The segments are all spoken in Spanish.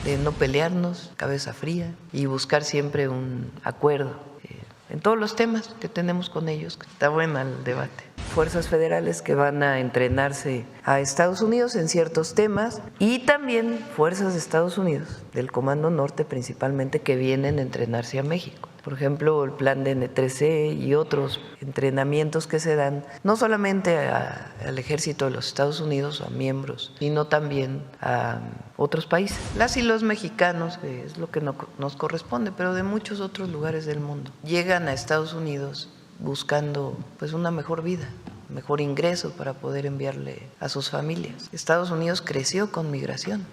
de no pelearnos, cabeza fría y buscar siempre un acuerdo en todos los temas que tenemos con ellos. Está bueno el debate. Fuerzas federales que van a entrenarse a Estados Unidos en ciertos temas y también fuerzas de Estados Unidos, del Comando Norte principalmente, que vienen a entrenarse a México. Por ejemplo, el plan de N3C y otros entrenamientos que se dan no solamente al ejército de los Estados Unidos o a miembros, sino también a otros países. Las y los mexicanos, que es lo que nos corresponde, pero de muchos otros lugares del mundo, llegan a Estados Unidos buscando pues una mejor vida, mejor ingreso para poder enviarle a sus familias. Estados Unidos creció con migración.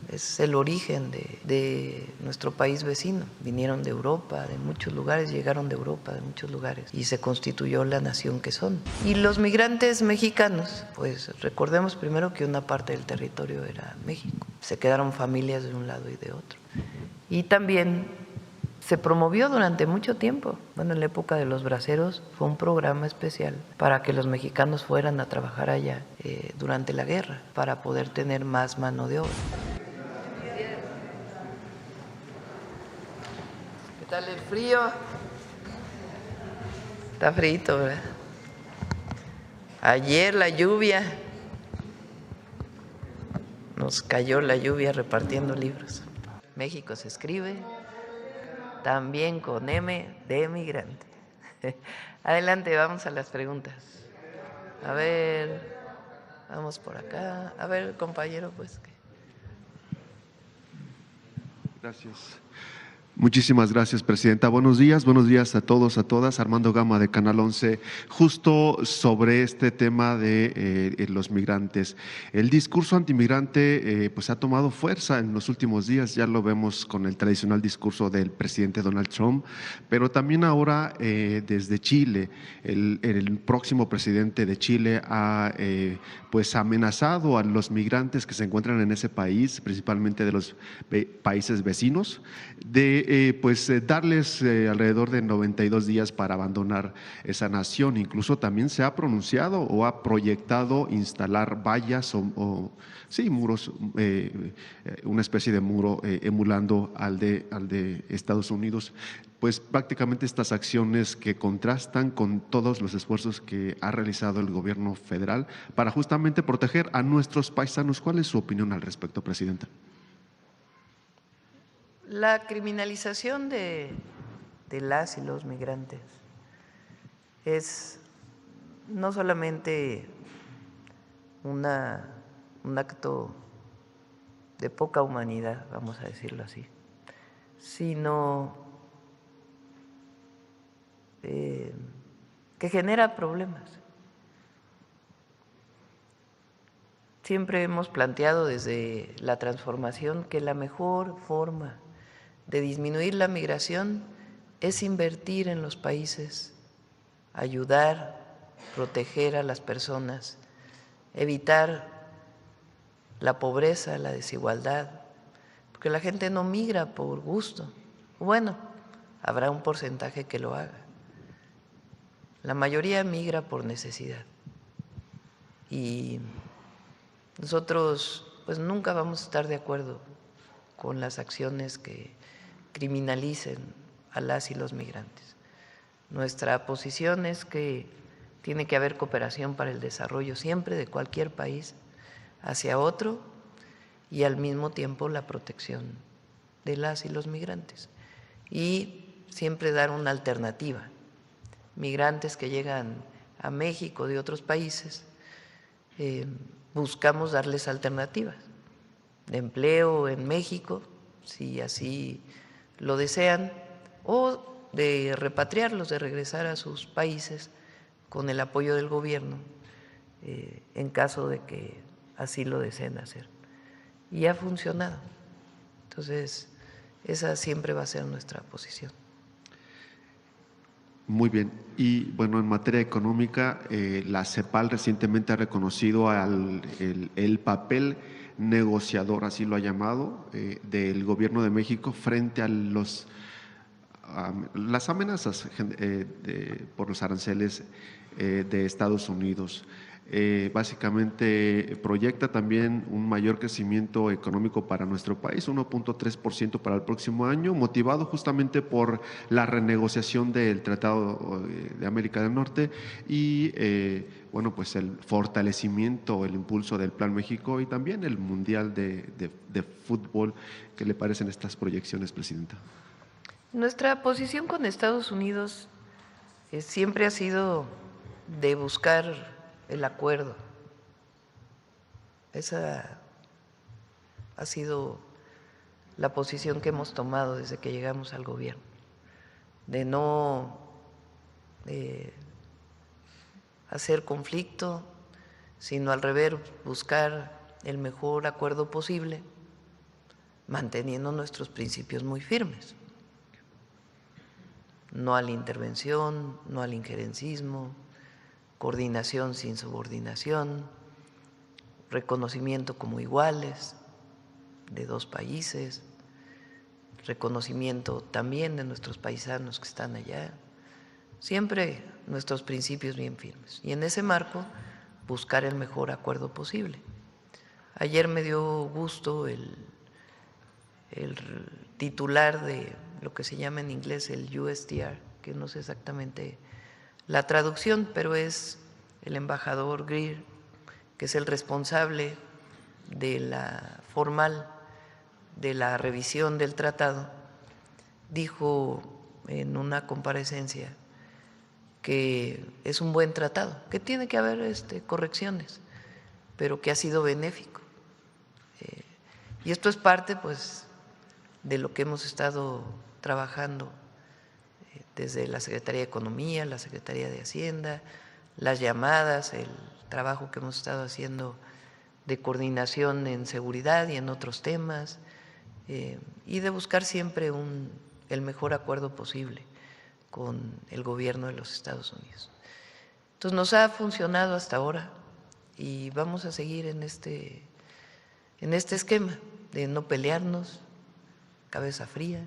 Es el origen de nuestro país vecino. Vinieron de Europa, de muchos lugares, llegaron de Europa, de muchos lugares, y se constituyó la nación que son. Y los migrantes mexicanos, pues recordemos primero que una parte del territorio era México. Se quedaron familias de un lado y de otro. Y también se promovió durante mucho tiempo. Bueno, en la época de los braceros fue un programa especial para que los mexicanos fueran a trabajar allá durante la guerra, para poder tener más mano de obra. ¿Qué tal el frío? Está frito, ¿verdad? Ayer la lluvia, nos cayó la lluvia repartiendo libros. México se escribe también con M de emigrante. Adelante, vamos a las preguntas. A ver, vamos por acá. A ver, compañero, pues. Gracias. Muchísimas gracias, Presidenta. Buenos días a todos, a todas. Armando Gama, de Canal 11. Justo sobre este tema de los migrantes. El discurso antimigrante pues ha tomado fuerza en los últimos días. Ya lo vemos con el tradicional discurso del presidente Donald Trump, pero también ahora desde Chile. El próximo presidente de Chile ha pues amenazado a los migrantes que se encuentran en ese país, principalmente de los países vecinos, de darles alrededor de 92 días para abandonar esa nación. Incluso también se ha pronunciado o ha proyectado instalar vallas sí, muros, una especie de muro emulando al de Estados Unidos. Pues prácticamente estas acciones que contrastan con todos los esfuerzos que ha realizado el gobierno federal para justamente proteger a nuestros paisanos. ¿Cuál es su opinión al respecto, Presidenta? La criminalización de las y los migrantes es no solamente un acto de poca humanidad, vamos a decirlo así, sino que genera problemas. Siempre hemos planteado desde la transformación que la mejor forma de disminuir la migración es invertir en los países, ayudar, proteger a las personas, evitar la pobreza, la desigualdad, porque la gente no migra por gusto. Bueno, habrá un porcentaje que lo haga. La mayoría migra por necesidad. Y nosotros pues nunca vamos a estar de acuerdo con las acciones que criminalicen a las y los migrantes. Nuestra posición es que tiene que haber cooperación para el desarrollo siempre de cualquier país hacia otro y al mismo tiempo la protección de las y los migrantes. Y siempre dar una alternativa. Migrantes que llegan a México de otros países, buscamos darles alternativas de empleo en México, si así lo desean, o de repatriarlos, de regresar a sus países con el apoyo del gobierno en caso de que así lo deseen hacer. Y ha funcionado. Entonces, esa siempre va a ser nuestra posición. Muy bien. Y bueno, en materia económica, la CEPAL recientemente ha reconocido el papel negociador, así lo ha llamado, del Gobierno de México frente a las amenazas por los aranceles de Estados Unidos. básicamente proyecta también un mayor crecimiento económico para nuestro país, 1.3% para el próximo año, motivado justamente por la renegociación del Tratado de América del Norte y bueno, pues el fortalecimiento, el impulso del Plan México y también el Mundial de Fútbol. ¿Qué le parecen estas proyecciones, Presidenta? Nuestra posición con Estados Unidos siempre ha sido de buscar el acuerdo. Esa ha sido la posición que hemos tomado desde que llegamos al gobierno, de no hacer conflicto, sino al revés, buscar el mejor acuerdo posible, manteniendo nuestros principios muy firmes. No a la intervención, no al injerencismo, coordinación sin subordinación, reconocimiento como iguales de dos países, reconocimiento también de nuestros paisanos que están allá, siempre nuestros principios bien firmes. Y en ese marco, buscar el mejor acuerdo posible. Ayer me dio gusto el titular de lo que se llama en inglés el USTR, que no sé exactamente la traducción, pero es el embajador Greer, que es el responsable de la formal de la revisión del tratado, dijo en una comparecencia que es un buen tratado, que tiene que haber correcciones, pero que ha sido benéfico. Y esto es parte, pues, de lo que hemos estado trabajando desde la Secretaría de Economía, la Secretaría de Hacienda, las llamadas, el trabajo que hemos estado haciendo de coordinación en seguridad y en otros temas, y de buscar siempre el mejor acuerdo posible con el gobierno de los Estados Unidos. Entonces nos ha funcionado hasta ahora y vamos a seguir en este esquema de no pelearnos, cabeza fría,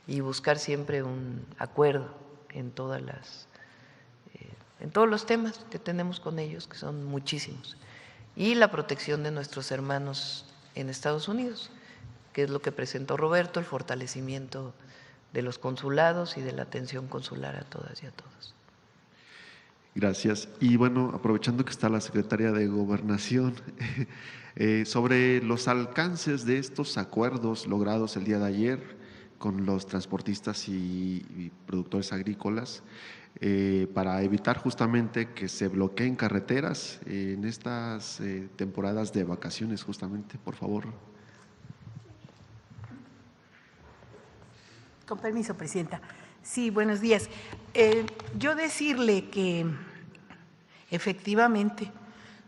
y buscar siempre un acuerdo en todos los temas que tenemos con ellos, que son muchísimos, y la protección de nuestros hermanos en Estados Unidos, que es lo que presentó Roberto, el fortalecimiento de los consulados y de la atención consular a todas y a todos. Gracias. Y bueno, aprovechando que está la Secretaría de Gobernación, sobre los alcances de estos acuerdos logrados el día de ayer con los transportistas y productores agrícolas, para evitar justamente que se bloqueen carreteras en estas temporadas de vacaciones, justamente, por favor. Con permiso, Presidenta. Sí, buenos días. Yo decirle que efectivamente,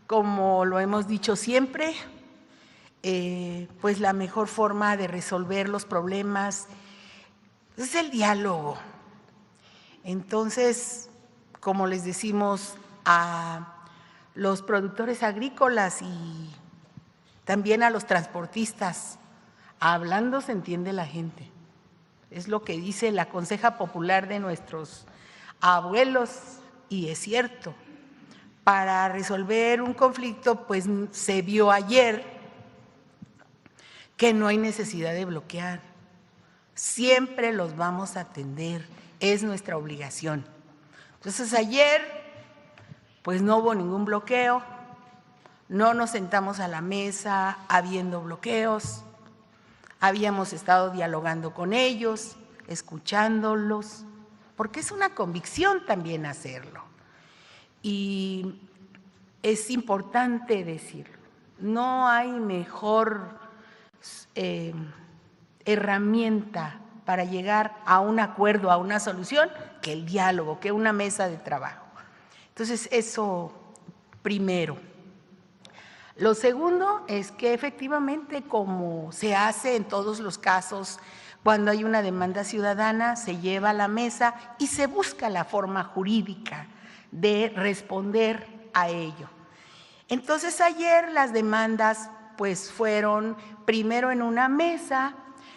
como lo hemos dicho siempre, pues la mejor forma de resolver los problemas es el diálogo. Entonces, como les decimos a los productores agrícolas y también a los transportistas, hablando se entiende la gente. Es lo que dice la conseja popular de nuestros abuelos y es cierto. Para resolver un conflicto, pues se vio ayer que no hay necesidad de bloquear. Siempre los vamos a atender, es nuestra obligación. Entonces ayer, pues no hubo ningún bloqueo, no nos sentamos a la mesa habiendo bloqueos. Habíamos estado dialogando con ellos, escuchándolos, porque es una convicción también hacerlo. Y es importante decirlo, no hay mejor herramienta para llegar a un acuerdo, a una solución, que el diálogo, que una mesa de trabajo. Entonces, eso primero. Lo segundo es que efectivamente, como se hace en todos los casos, cuando hay una demanda ciudadana, se lleva a la mesa y se busca la forma jurídica de responder a ello. Entonces, ayer las demandas pues fueron primero en una mesa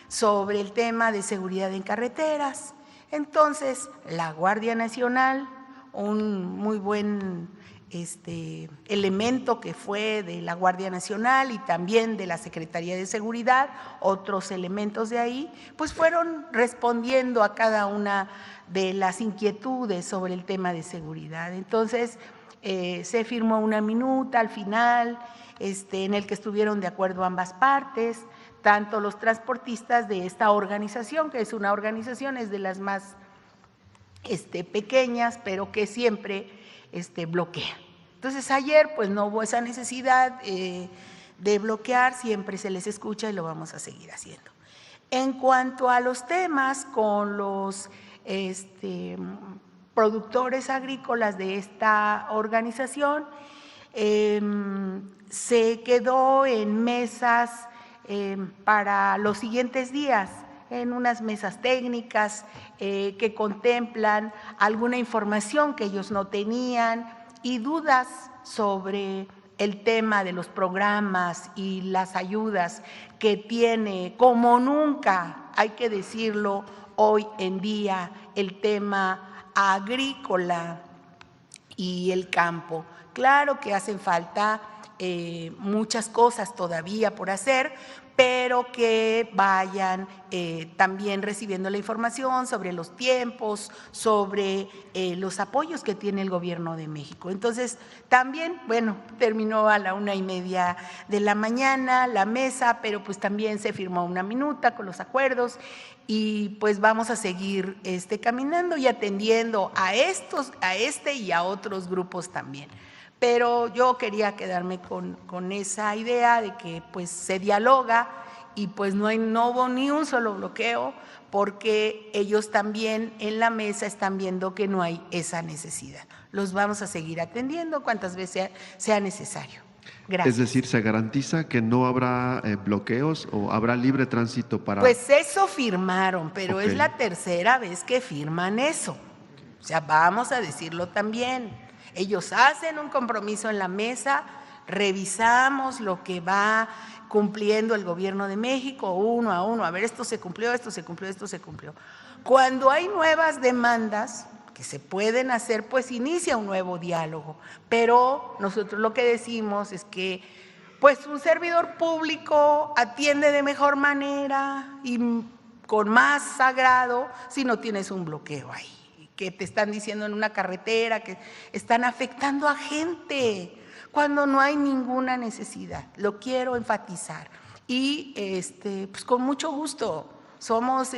sobre el tema de seguridad en carreteras. Entonces, la Guardia Nacional, un muy buen elemento que fue de la Guardia Nacional y también de la Secretaría de Seguridad, otros elementos de ahí, pues fueron respondiendo a cada una de las inquietudes sobre el tema de seguridad. Entonces, se firmó una minuta al final, en el que estuvieron de acuerdo ambas partes, tanto los transportistas de esta organización, que es una organización, es de las más pequeñas, pero que siempre bloquea. Entonces ayer pues no hubo esa necesidad de bloquear, siempre se les escucha y lo vamos a seguir haciendo. En cuanto a los temas con los productores agrícolas de esta organización, se quedó en mesas para los siguientes días, en unas mesas técnicas que contemplan alguna información que ellos no tenían y dudas sobre el tema de los programas y las ayudas que tiene, como nunca, hay que decirlo, hoy en día, el tema agrícola y el campo. Claro que hacen falta muchas cosas todavía por hacer, pero que vayan también recibiendo la información sobre los tiempos, sobre los apoyos que tiene el Gobierno de México. Entonces, también, bueno, terminó a la 1:30 de la mañana la mesa, pero pues también se firmó una minuta con los acuerdos y pues vamos a seguir caminando y atendiendo a y a otros grupos también. Pero yo quería quedarme con esa idea de que pues se dialoga y pues no hubo ni un solo bloqueo, porque ellos también en la mesa están viendo que no hay esa necesidad. Los vamos a seguir atendiendo cuantas veces sea necesario. Gracias. Es decir, ¿se garantiza que no habrá bloqueos o habrá libre tránsito para...? Pues eso firmaron, pero Ok. es la tercera vez que firman eso. O sea, vamos a decirlo también. Ellos hacen un compromiso en la mesa, revisamos lo que va cumpliendo el Gobierno de México uno a uno, a ver, esto se cumplió, esto se cumplió, esto se cumplió. Cuando hay nuevas demandas que se pueden hacer, pues inicia un nuevo diálogo, pero nosotros lo que decimos es que pues un servidor público atiende de mejor manera y con más agrado si no tienes un bloqueo ahí, que te están diciendo en una carretera, que están afectando a gente cuando no hay ninguna necesidad. Lo quiero enfatizar. Y pues con mucho gusto, somos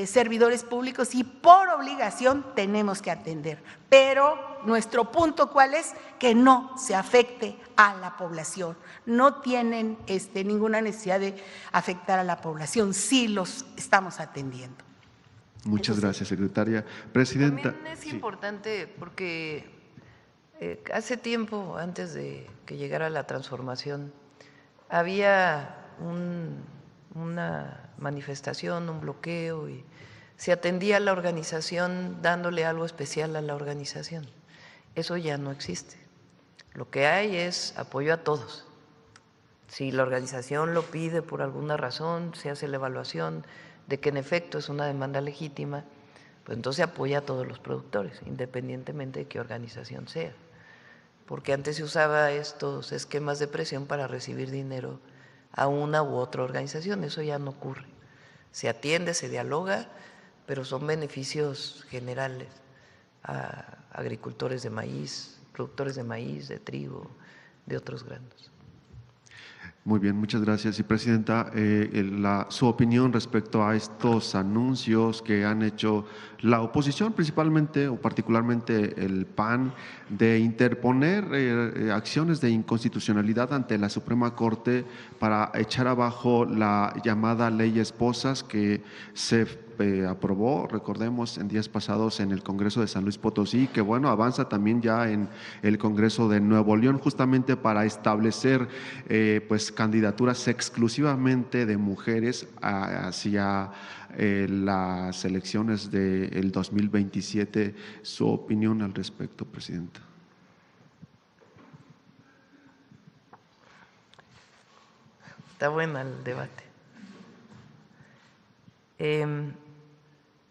servidores públicos y por obligación tenemos que atender. Pero nuestro punto, ¿cuál es? Que no se afecte a la población. No tienen ninguna necesidad de afectar a la población, sí los estamos atendiendo. Muchas gracias, secretaria. Presidenta. También es importante porque hace tiempo, antes de que llegara la transformación, había una manifestación, un bloqueo y se atendía a la organización dándole algo especial a la organización. Eso ya no existe. Lo que hay es apoyo a todos. Si la organización lo pide por alguna razón, se hace la evaluación de que en efecto es una demanda legítima, pues entonces apoya a todos los productores, independientemente de qué organización sea. Porque antes se usaba estos esquemas de presión para recibir dinero a una u otra organización, eso ya no ocurre. Se atiende, se dialoga, pero son beneficios generales a agricultores de maíz, productores de maíz, de trigo, de otros granos. Muy bien, muchas gracias. Y Presidenta, su opinión respecto a estos anuncios que han hecho la oposición, principalmente o particularmente el PAN, de interponer acciones de inconstitucionalidad ante la Suprema Corte para echar abajo la llamada Ley Esposas que se aprobó, recordemos, en días pasados en el Congreso de San Luis Potosí, que bueno, avanza también ya en el Congreso de Nuevo León, justamente para establecer pues candidaturas exclusivamente de mujeres hacia las elecciones del 2027. Su opinión al respecto, Presidenta. Está bueno el debate.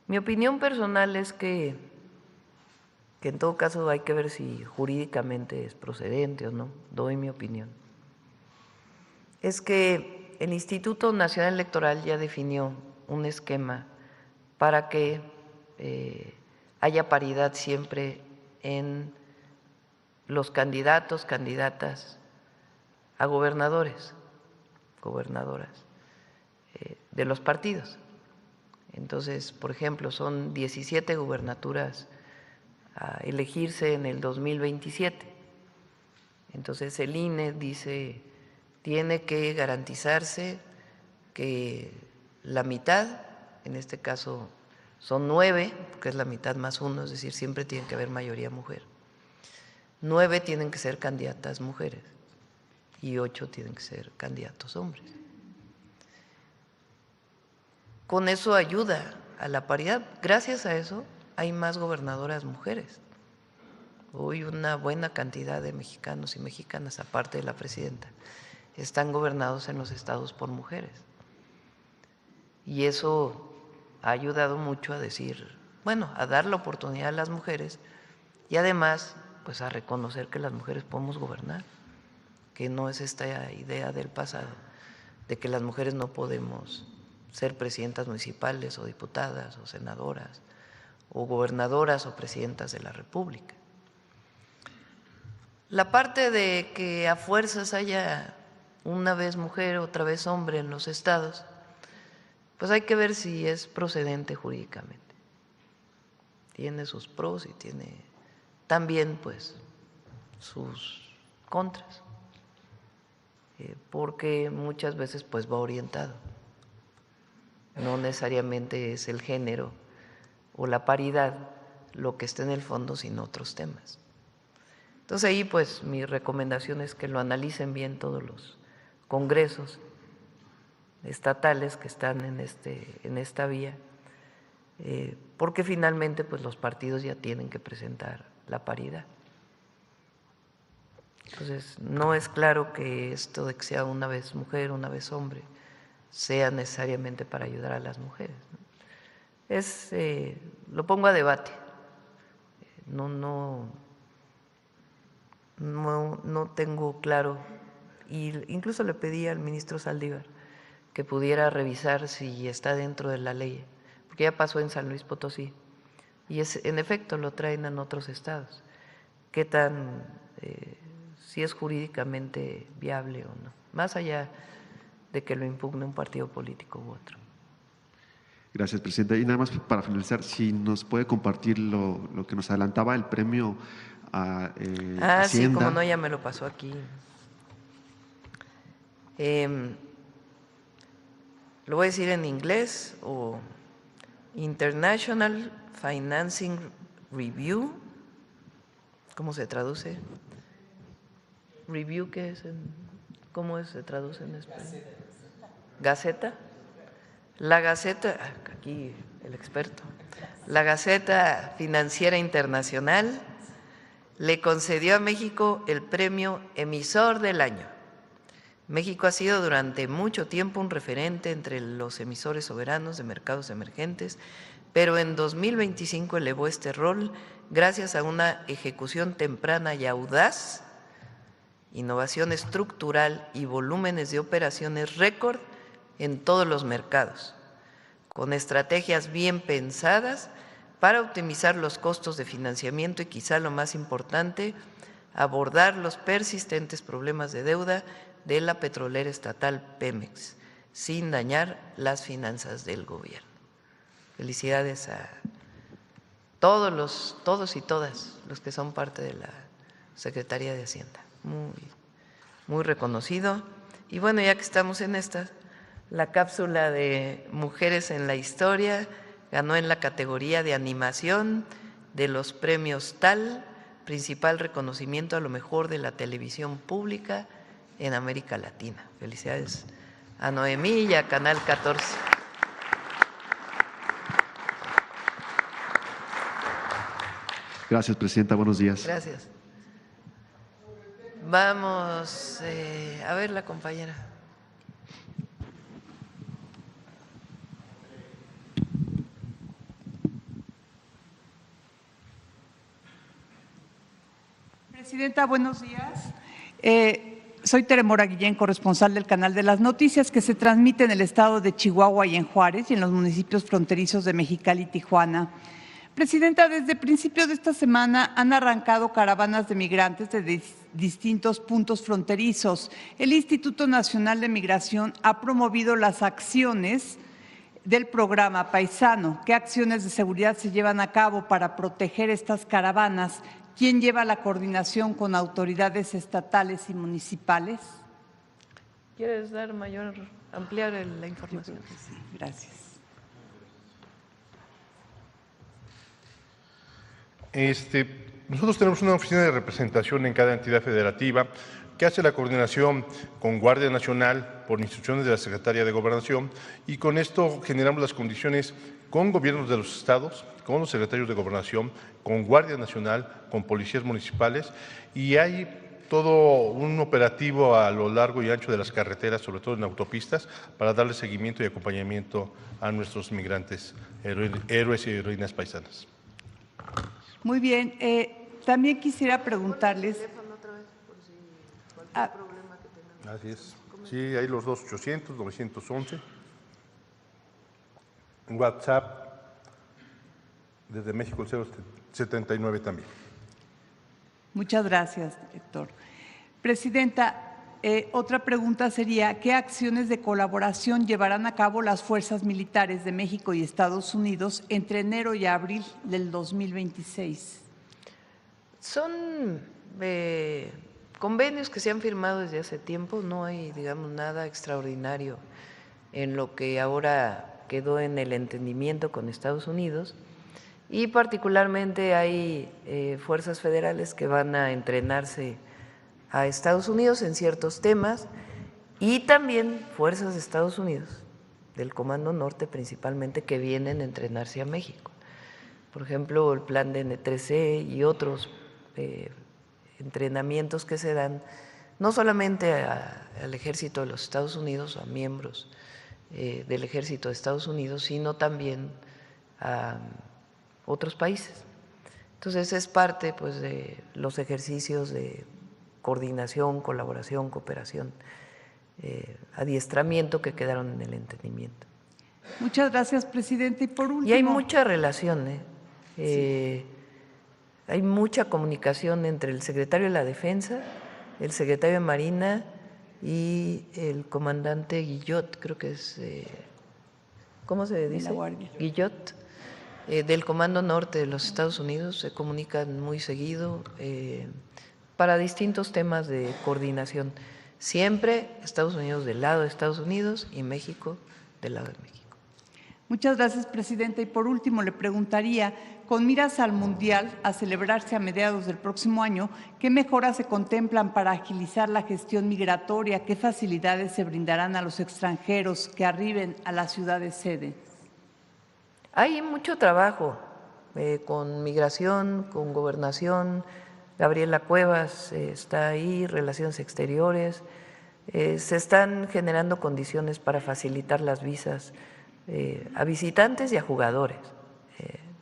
Mi opinión personal es que que en todo caso hay que ver si jurídicamente es procedente o no, doy mi opinión, es que el Instituto Nacional Electoral ya definió un esquema para que haya paridad siempre en los candidatos, candidatas a gobernadores, gobernadoras de los partidos. Entonces, por ejemplo, son 17 gubernaturas a elegirse en el 2027. Entonces, el INE dice, tiene que garantizarse que la mitad, en este caso son 9, que es la mitad más 1, es decir, siempre tiene que haber mayoría mujer. 9 tienen que ser candidatas mujeres y 8 tienen que ser candidatos hombres. Con eso ayuda a la paridad. Gracias a eso hay más gobernadoras mujeres. Hoy una buena cantidad de mexicanos y mexicanas, aparte de la presidenta, están gobernados en los estados por mujeres. Y eso ha ayudado mucho a decir, bueno, a dar la oportunidad a las mujeres y además pues a reconocer que las mujeres podemos gobernar, que no es esta idea del pasado de que las mujeres no podemos ser presidentas municipales o diputadas o senadoras o gobernadoras o presidentas de la República. La parte de que a fuerzas haya una vez mujer, otra vez hombre en los estados, pues hay que ver si es procedente jurídicamente. Tiene sus pros y tiene también pues sus contras, porque muchas veces pues va orientado. No necesariamente es el género o la paridad lo que está en el fondo, sino otros temas. Entonces ahí pues mi recomendación es que lo analicen bien todos los congresos estatales que están en esta vía, porque finalmente pues los partidos ya tienen que presentar la paridad. Entonces no es claro que esto de que sea una vez mujer, una vez hombre, sea necesariamente para ayudar a las mujeres. Lo pongo a debate. No tengo claro, y incluso le pedí al ministro Saldívar que pudiera revisar si está dentro de la ley, porque ya pasó en San Luis Potosí y en efecto lo traen en otros estados. ¿Qué tan, si es jurídicamente viable o no? Más allá de que lo impugne un partido político u otro. Gracias, presidenta. Y nada más para finalizar, si nos puede compartir lo que nos adelantaba el premio a Hacienda. Sí, como no, ya me lo pasó aquí. Lo voy a decir en inglés o International Financing Review. ¿Cómo se traduce? Review, ¿qué es? ¿Cómo se traduce en español? Gaceta. La Gaceta, aquí el experto, la Gaceta Financiera Internacional le concedió a México el premio Emisor del Año. México ha sido durante mucho tiempo un referente entre los emisores soberanos de mercados emergentes, pero en 2025 elevó este rol gracias a una ejecución temprana y audaz, innovación estructural y volúmenes de operaciones récord en todos los mercados, con estrategias bien pensadas para optimizar los costos de financiamiento y quizá lo más importante, abordar los persistentes problemas de deuda de la petrolera estatal Pemex, sin dañar las finanzas del gobierno. Felicidades a todos y todas los que son parte de la Secretaría de Hacienda. Muy reconocido. Y bueno, ya que estamos en esta, la cápsula de Mujeres en la Historia ganó en la categoría de animación de los premios TAL, principal reconocimiento a lo mejor de la televisión pública en América Latina. Felicidades a Noemí y a Canal 14. Gracias, presidenta. Buenos días. Gracias. Vamos a ver la compañera. Presidenta, buenos días. Soy Tere Mora Guillén, corresponsal del Canal de las Noticias, que se transmite en el estado de Chihuahua y en Juárez y en los municipios fronterizos de Mexicali y Tijuana. Presidenta, desde principios de esta semana han arrancado caravanas de migrantes de distintos puntos fronterizos. El Instituto Nacional de Migración ha promovido las acciones del programa Paisano. ¿Qué acciones de seguridad se llevan a cabo para proteger estas caravanas? ¿Quién lleva la coordinación con autoridades estatales y municipales? ¿Quieres dar ampliar la información? Sí, gracias. Nosotros tenemos una oficina de representación en cada entidad federativa que hace la coordinación con Guardia Nacional por instrucciones de la Secretaría de Gobernación, y con esto generamos las condiciones con gobiernos de los estados, con los secretarios de Gobernación, con Guardia Nacional, con policías municipales, y hay todo un operativo a lo largo y ancho de las carreteras, sobre todo en autopistas, para darle seguimiento y acompañamiento a nuestros migrantes, héroes y heroínas paisanas. Muy bien. También quisiera preguntarles… Así es. Sí, hay los 2-800-911. En WhatsApp, desde México, el 079 también. Muchas gracias, Héctor. Presidenta, otra pregunta sería, ¿qué acciones de colaboración llevarán a cabo las fuerzas militares de México y Estados Unidos entre enero y abril del 2026? Son convenios que se han firmado desde hace tiempo, no hay, digamos, nada extraordinario en lo que ahora quedó en el entendimiento con Estados Unidos, y particularmente hay fuerzas federales que van a entrenarse a Estados Unidos en ciertos temas, y también fuerzas de Estados Unidos, del Comando Norte principalmente, que vienen a entrenarse a México. Por ejemplo, el plan de N3C y otros entrenamientos que se dan no solamente al ejército de los Estados Unidos, a miembros del ejército de Estados Unidos, sino también a otros países. Entonces es parte, pues, de los ejercicios de coordinación, colaboración, cooperación, adiestramiento que quedaron en el entendimiento. Muchas gracias, presidente. Y por último… Y hay mucha relación, sí. Hay mucha comunicación entre el secretario de la Defensa, el secretario de Marina y el comandante Guillot, creo que es, ¿cómo se dice? De la Guardia. Guillot, del Comando Norte de los Estados Unidos. Se comunican muy seguido para distintos temas de coordinación. Siempre Estados Unidos del lado de Estados Unidos y México del lado de México. Muchas gracias, presidenta. Y por último, le preguntaría, con miras al Mundial a celebrarse a mediados del próximo año, ¿qué mejoras se contemplan para agilizar la gestión migratoria? ¿Qué facilidades se brindarán a los extranjeros que arriben a la ciudad de sede? Hay mucho trabajo con migración, con gobernación. Gabriela Cuevas está ahí, Relaciones Exteriores. Se están generando condiciones para facilitar las visas a visitantes y a jugadores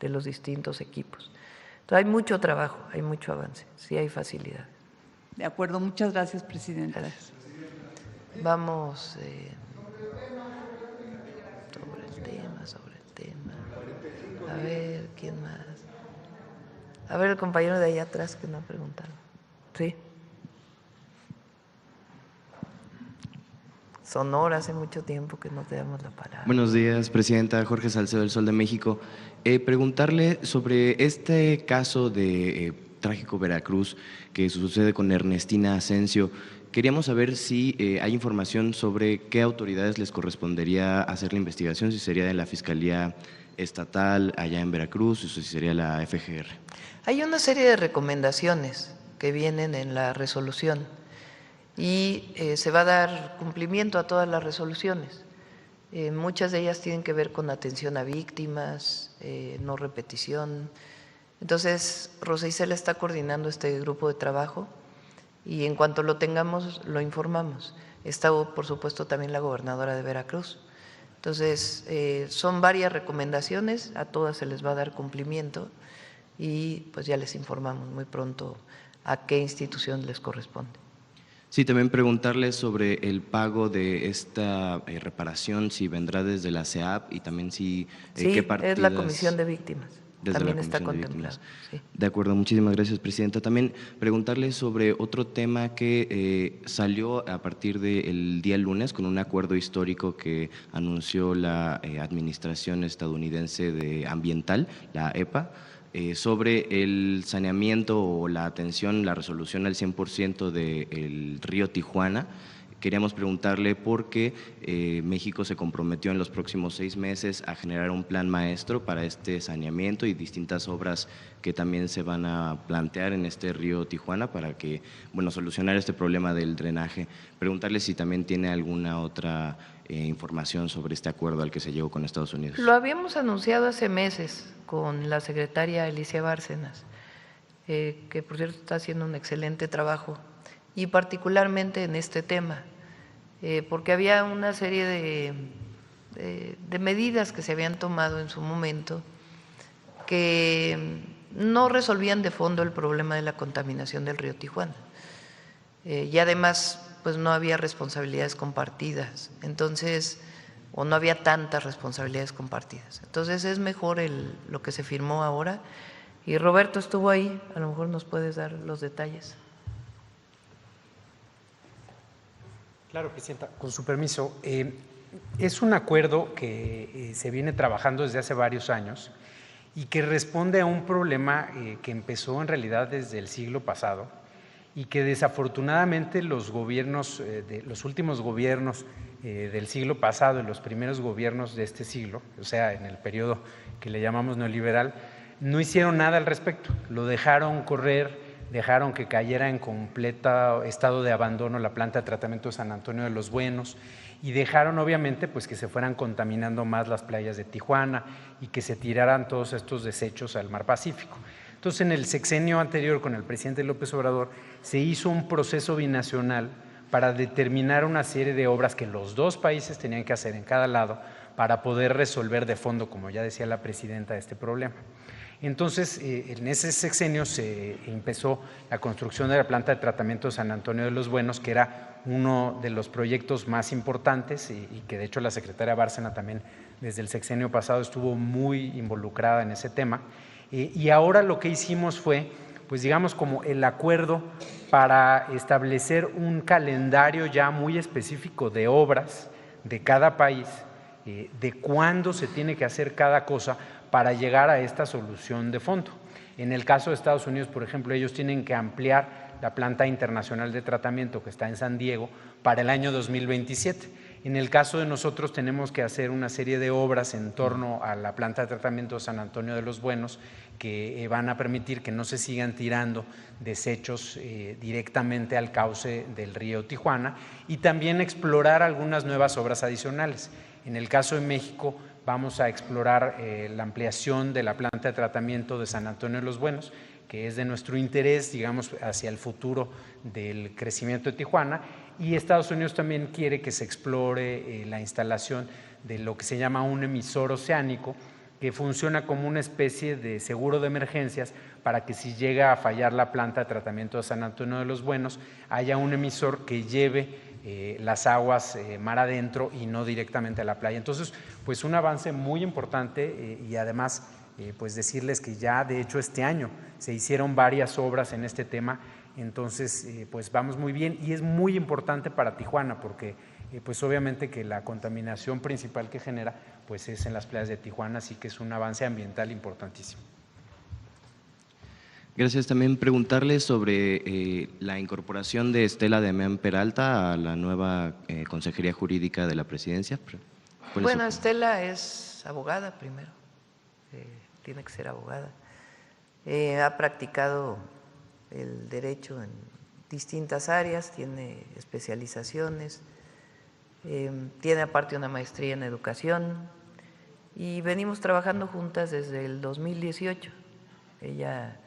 de los distintos equipos. Entonces, hay mucho trabajo, hay mucho avance, sí hay facilidad. De acuerdo, muchas gracias, presidenta. Gracias. Vamos sobre el tema. A ver, ¿quién más? A ver, el compañero de allá atrás que no preguntaron. Sí. Sonora, hace mucho tiempo que no te damos la palabra. Buenos días, presidenta. Jorge Salcedo, del Sol de México. Preguntarle sobre este caso de trágico Veracruz que sucede con Ernestina Asensio. Queríamos saber si hay información sobre qué autoridades les correspondería hacer la investigación, si sería de la Fiscalía Estatal allá en Veracruz o si sería la FGR. Hay una serie de recomendaciones que vienen en la resolución y se va a dar cumplimiento a todas las resoluciones. Muchas de ellas tienen que ver con atención a víctimas, no repetición. Entonces, Rosa Isela está coordinando este grupo de trabajo y en cuanto lo tengamos, lo informamos. Está, por supuesto, también la gobernadora de Veracruz. Entonces, son varias recomendaciones, a todas se les va a dar cumplimiento y pues ya les informamos muy pronto a qué institución les corresponde. Sí, también preguntarle sobre el pago de esta reparación, si vendrá desde la SEAP y también si Sí, qué partidas. es la Comisión de Víctimas. Desde También la está Comisión de contemplado. Víctimas. Sí. De acuerdo, muchísimas gracias, Presidenta. También preguntarle sobre otro tema que salió a partir del día lunes con un acuerdo histórico que anunció la Administración estadounidense ambiental, la EPA, sobre el saneamiento o la atención, la resolución al 100% del río Tijuana. Queríamos preguntarle por qué México se comprometió en los próximos 6 meses a generar un plan maestro para este saneamiento y distintas obras que también se van a plantear en este río Tijuana para que, bueno, solucionar este problema del drenaje. Preguntarle si también tiene alguna otra información sobre este acuerdo al que se llegó con Estados Unidos. Lo habíamos anunciado hace meses con la secretaria Alicia Bárcenas, que por cierto está haciendo un excelente trabajo, y particularmente en este tema, porque había una serie de medidas que se habían tomado en su momento que no resolvían de fondo el problema de la contaminación del río Tijuana. Y además, pues no había responsabilidades compartidas, entonces, o no había tantas responsabilidades compartidas. Entonces es mejor lo que se firmó ahora, y Roberto estuvo ahí, a lo mejor nos puedes dar los detalles. Claro, Presidenta, con su permiso. Es un acuerdo que se viene trabajando desde hace varios años y que responde a un problema que empezó en realidad desde el siglo pasado y que desafortunadamente los gobiernos, los últimos gobiernos del siglo pasado y los primeros gobiernos de este siglo, o sea, en el periodo que le llamamos neoliberal, no hicieron nada al respecto, lo dejaron correr, dejaron que cayera en completo estado de abandono la planta de tratamiento de San Antonio de los Buenos y dejaron obviamente pues que se fueran contaminando más las playas de Tijuana y que se tiraran todos estos desechos al mar Pacífico. Entonces, en el sexenio anterior con el presidente López Obrador se hizo un proceso binacional para determinar una serie de obras que los dos países tenían que hacer en cada lado para poder resolver de fondo, como ya decía la presidenta, este problema. Entonces, en ese sexenio se empezó la construcción de la planta de tratamiento de San Antonio de los Buenos, que era uno de los proyectos más importantes y que de hecho la secretaria Bárcena también desde el sexenio pasado estuvo muy involucrada en ese tema. Y ahora lo que hicimos fue, pues digamos, como el acuerdo para establecer un calendario ya muy específico de obras de cada país, de cuándo se tiene que hacer cada cosa para llegar a esta solución de fondo. En el caso de Estados Unidos, por ejemplo, ellos tienen que ampliar la planta internacional de tratamiento que está en San Diego para el año 2027. En el caso de nosotros tenemos que hacer una serie de obras en torno a la planta de tratamiento de San Antonio de los Buenos que van a permitir que no se sigan tirando desechos directamente al cauce del río Tijuana y también explorar algunas nuevas obras adicionales. En el caso de México vamos a explorar la ampliación de la planta de tratamiento de San Antonio de los Buenos, que es de nuestro interés, digamos, hacia el futuro del crecimiento de Tijuana, y Estados Unidos también quiere que se explore la instalación de lo que se llama un emisor oceánico, que funciona como una especie de seguro de emergencias para que si llega a fallar la planta de tratamiento de San Antonio de los Buenos, haya un emisor que lleve las aguas mar adentro y no directamente a la playa. Entonces, pues un avance muy importante y además pues decirles que ya de hecho este año se hicieron varias obras en este tema, entonces pues vamos muy bien y es muy importante para Tijuana porque pues obviamente que la contaminación principal que genera pues es en las playas de Tijuana, así que es un avance ambiental importantísimo. Gracias. También preguntarle sobre la incorporación de Estela Damián Peralta a la nueva Consejería Jurídica de la Presidencia. Bueno, Estela es abogada primero, tiene que ser abogada. Ha practicado el derecho en distintas áreas, tiene especializaciones, tiene aparte una maestría en educación y venimos trabajando juntas desde el 2018. Ella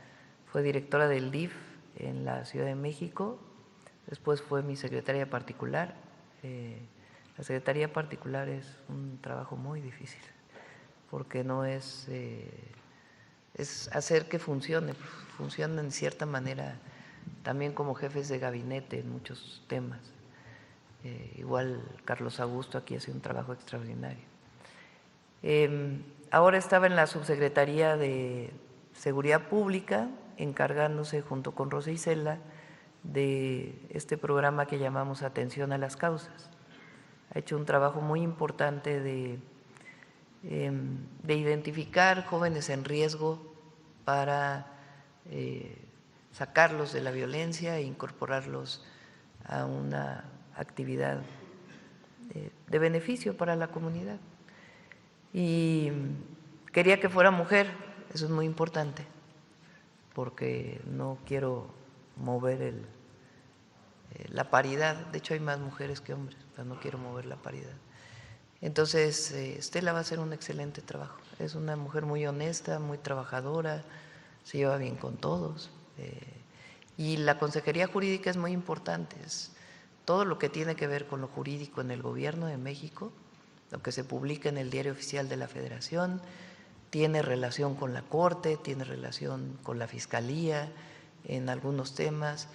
fue directora del DIF en la Ciudad de México, después fue mi secretaria particular. La secretaría particular es un trabajo muy difícil porque no es hacer que funcione en cierta manera también como jefes de gabinete en muchos temas. Igual Carlos Augusto aquí hace un trabajo extraordinario. Ahora estaba en la Subsecretaría de Seguridad Pública, encargándose junto con Rosa Isela de este programa que llamamos Atención a las Causas. Ha hecho un trabajo muy importante de identificar jóvenes en riesgo para sacarlos de la violencia e incorporarlos a una actividad de beneficio para la comunidad. Y quería que fuera mujer, eso es muy importante, porque no quiero mover la paridad. De hecho, hay más mujeres que hombres, pero no quiero mover la paridad. Entonces, Estela va a hacer un excelente trabajo. Es una mujer muy honesta, muy trabajadora, se lleva bien con todos. Y la consejería jurídica es muy importante. Es todo lo que tiene que ver con lo jurídico en el Gobierno de México, lo que se publica en el Diario Oficial de la Federación, tiene relación con la Corte, tiene relación con la Fiscalía en algunos temas,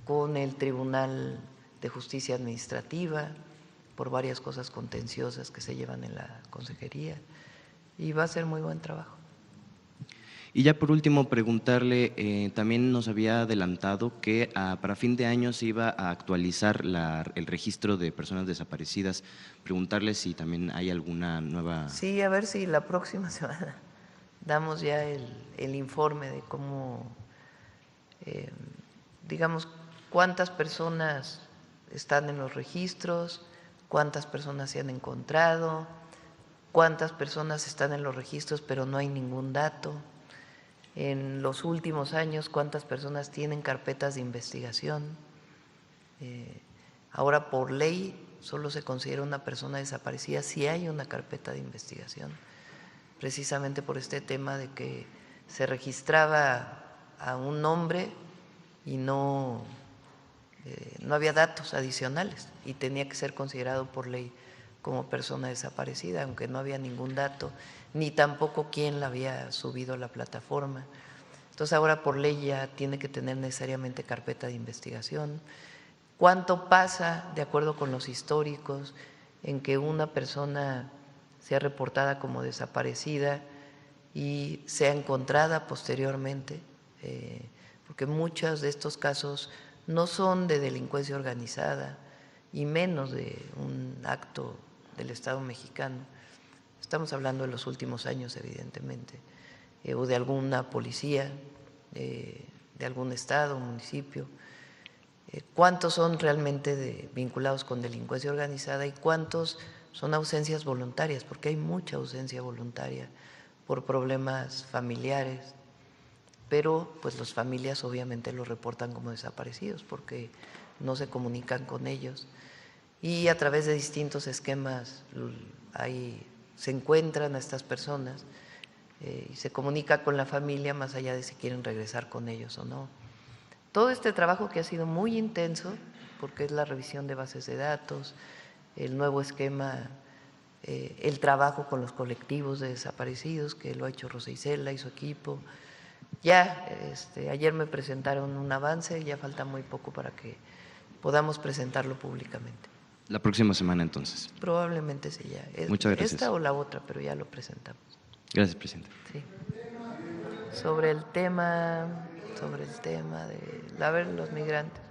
con el Tribunal de Justicia Administrativa, por varias cosas contenciosas que se llevan en la consejería, y va a ser muy buen trabajo. Y ya por último, preguntarle, también nos había adelantado que para fin de año se iba a actualizar el registro de personas desaparecidas. Preguntarle si también hay alguna nueva… Sí, a ver si la próxima semana damos ya el informe de cómo, digamos, cuántas personas están en los registros, cuántas personas se han encontrado, cuántas personas están en los registros pero no hay ningún dato. En los últimos años, cuántas personas tienen carpetas de investigación. Ahora, por ley, solo se considera una persona desaparecida si hay una carpeta de investigación, precisamente por este tema de que se registraba a un nombre y no había datos adicionales y tenía que ser considerado por ley como persona desaparecida, aunque no había ningún dato, ni tampoco quién la había subido a la plataforma. Entonces ahora por ley ya tiene que tener necesariamente carpeta de investigación. ¿Cuánto pasa, de acuerdo con los históricos, en que una persona sea reportada como desaparecida y sea encontrada posteriormente? Porque muchos de estos casos no son de delincuencia organizada y menos de un acto del Estado mexicano. Estamos hablando de los últimos años, evidentemente, o de alguna policía, de algún estado, municipio. ¿Cuántos son realmente vinculados con delincuencia organizada y cuántos son ausencias voluntarias? Porque hay mucha ausencia voluntaria por problemas familiares, pero pues las familias obviamente los reportan como desaparecidos porque no se comunican con ellos. Y a través de distintos esquemas se encuentran a estas personas y se comunica con la familia más allá de si quieren regresar con ellos o no. Todo este trabajo que ha sido muy intenso, porque es la revisión de bases de datos, el nuevo esquema, el trabajo con los colectivos de desaparecidos, que lo ha hecho Rosa Isela y su equipo. Ya ayer me presentaron un avance, ya falta muy poco para que podamos presentarlo públicamente. La próxima semana, entonces. Probablemente sí, ya. Muchas gracias. Esta o la otra, pero ya lo presentamos. Gracias, presidente. Sí. Sobre el tema de los migrantes.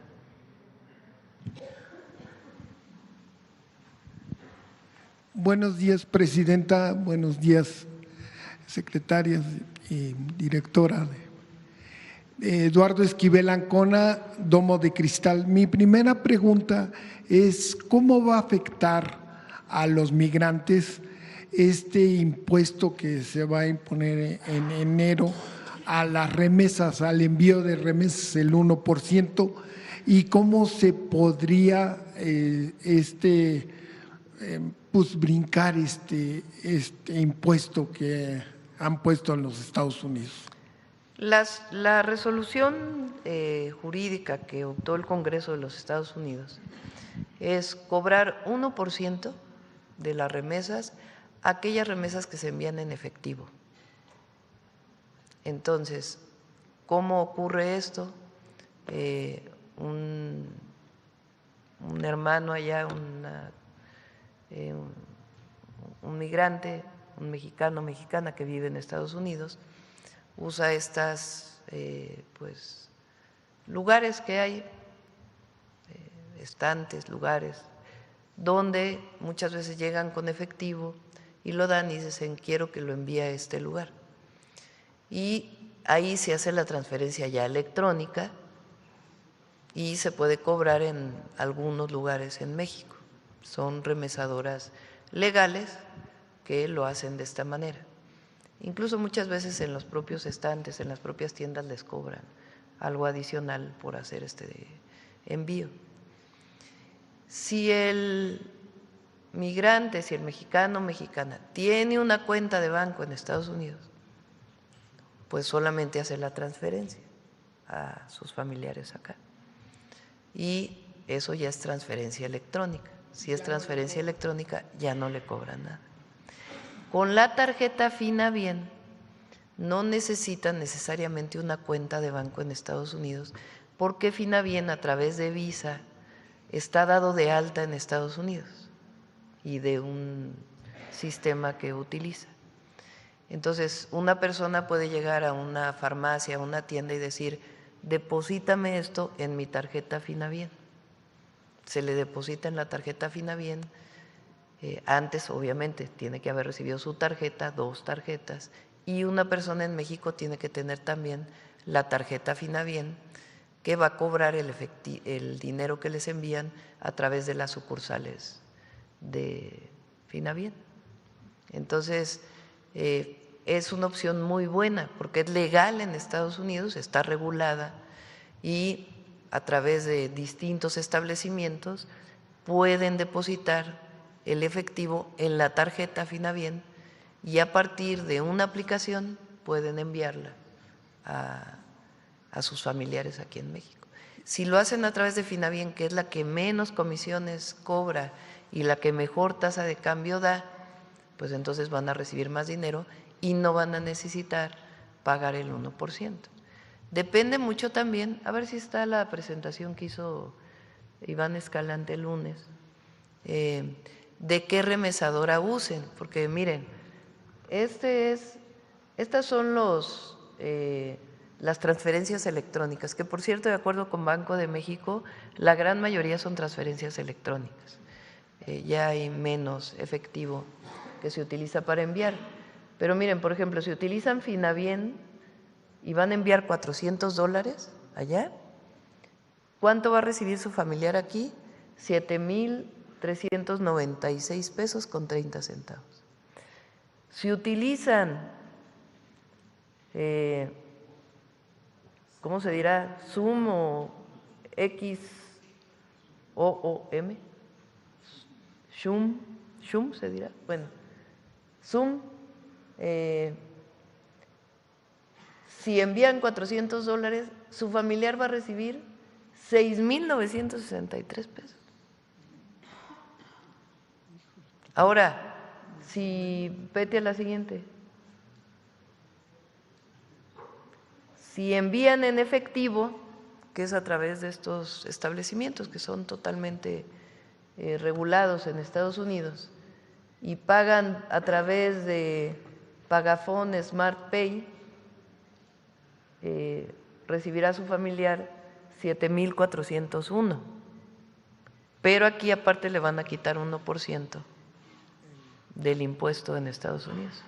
Buenos días, presidenta. Buenos días, secretarias y directora. Eduardo Esquivel Ancona, Domo de Cristal. Mi primera pregunta es ¿cómo va a afectar a los migrantes este impuesto que se va a imponer en enero a las remesas, al envío de remesas, el 1%? ¿Y cómo se podría brincar este impuesto que han puesto en los Estados Unidos? La resolución jurídica que optó el Congreso de los Estados Unidos es cobrar 1% de las remesas, aquellas remesas que se envían en efectivo. Entonces, ¿cómo ocurre esto? un hermano allá, un migrante, un mexicano, mexicana que vive en Estados Unidos, usa estas pues lugares que hay, estantes, lugares, donde muchas veces llegan con efectivo y lo dan y dicen quiero que lo envíe a este lugar. Y ahí se hace la transferencia ya electrónica y se puede cobrar en algunos lugares en México. Son remesadoras legales que lo hacen de esta manera. Incluso muchas veces en los propios estantes, en las propias tiendas les cobran algo adicional por hacer este envío. Si el migrante, si el mexicano o mexicana tiene una cuenta de banco en Estados Unidos, pues solamente hace la transferencia a sus familiares acá. Y eso ya es transferencia electrónica. Si es transferencia electrónica, ya no le cobran nada. Con la tarjeta Finabien no necesitan necesariamente una cuenta de banco en Estados Unidos, porque Finabien a través de Visa está dado de alta en Estados Unidos y de un sistema que utiliza. Entonces, una persona puede llegar a una farmacia, a una tienda y decir, deposítame esto en mi tarjeta Finabien. Se le deposita en la tarjeta Finabien. Antes, obviamente, tiene que haber recibido su tarjeta, 2 tarjetas, y una persona en México tiene que tener también la tarjeta Finabien, que va a cobrar el dinero que les envían a través de las sucursales de Finabien. Entonces, es una opción muy buena porque es legal en Estados Unidos, está regulada y a través de distintos establecimientos pueden depositar el efectivo en la tarjeta Finabien y a partir de una aplicación pueden enviarla a sus familiares aquí en México. Si lo hacen a través de Finabien, que es la que menos comisiones cobra y la que mejor tasa de cambio da, pues entonces van a recibir más dinero y no van a necesitar pagar el 1%. Depende mucho también, a ver si está la presentación que hizo Iván Escalante el lunes, de qué remesadora usen, porque miren, estas son las transferencias electrónicas, que por cierto, de acuerdo con Banco de México, la gran mayoría son transferencias electrónicas. Ya hay menos efectivo que se utiliza para enviar. Pero miren, por ejemplo, si utilizan Finabien y van a enviar $400 allá, ¿cuánto va a recibir su familiar aquí? 7,396 pesos con 30 centavos. Si utilizan, ¿cómo se dirá? Zoom o XOOM, Zoom se dirá, bueno, Zoom, si envían $400, su familiar va a recibir 6,963 pesos. Ahora, vete a la siguiente. Si envían en efectivo, que es a través de estos establecimientos que son totalmente regulados en Estados Unidos, y pagan a través de Pagafón, Smart Pay, recibirá su familiar 7,401, pero aquí aparte le van a quitar 1% del impuesto en Estados Unidos.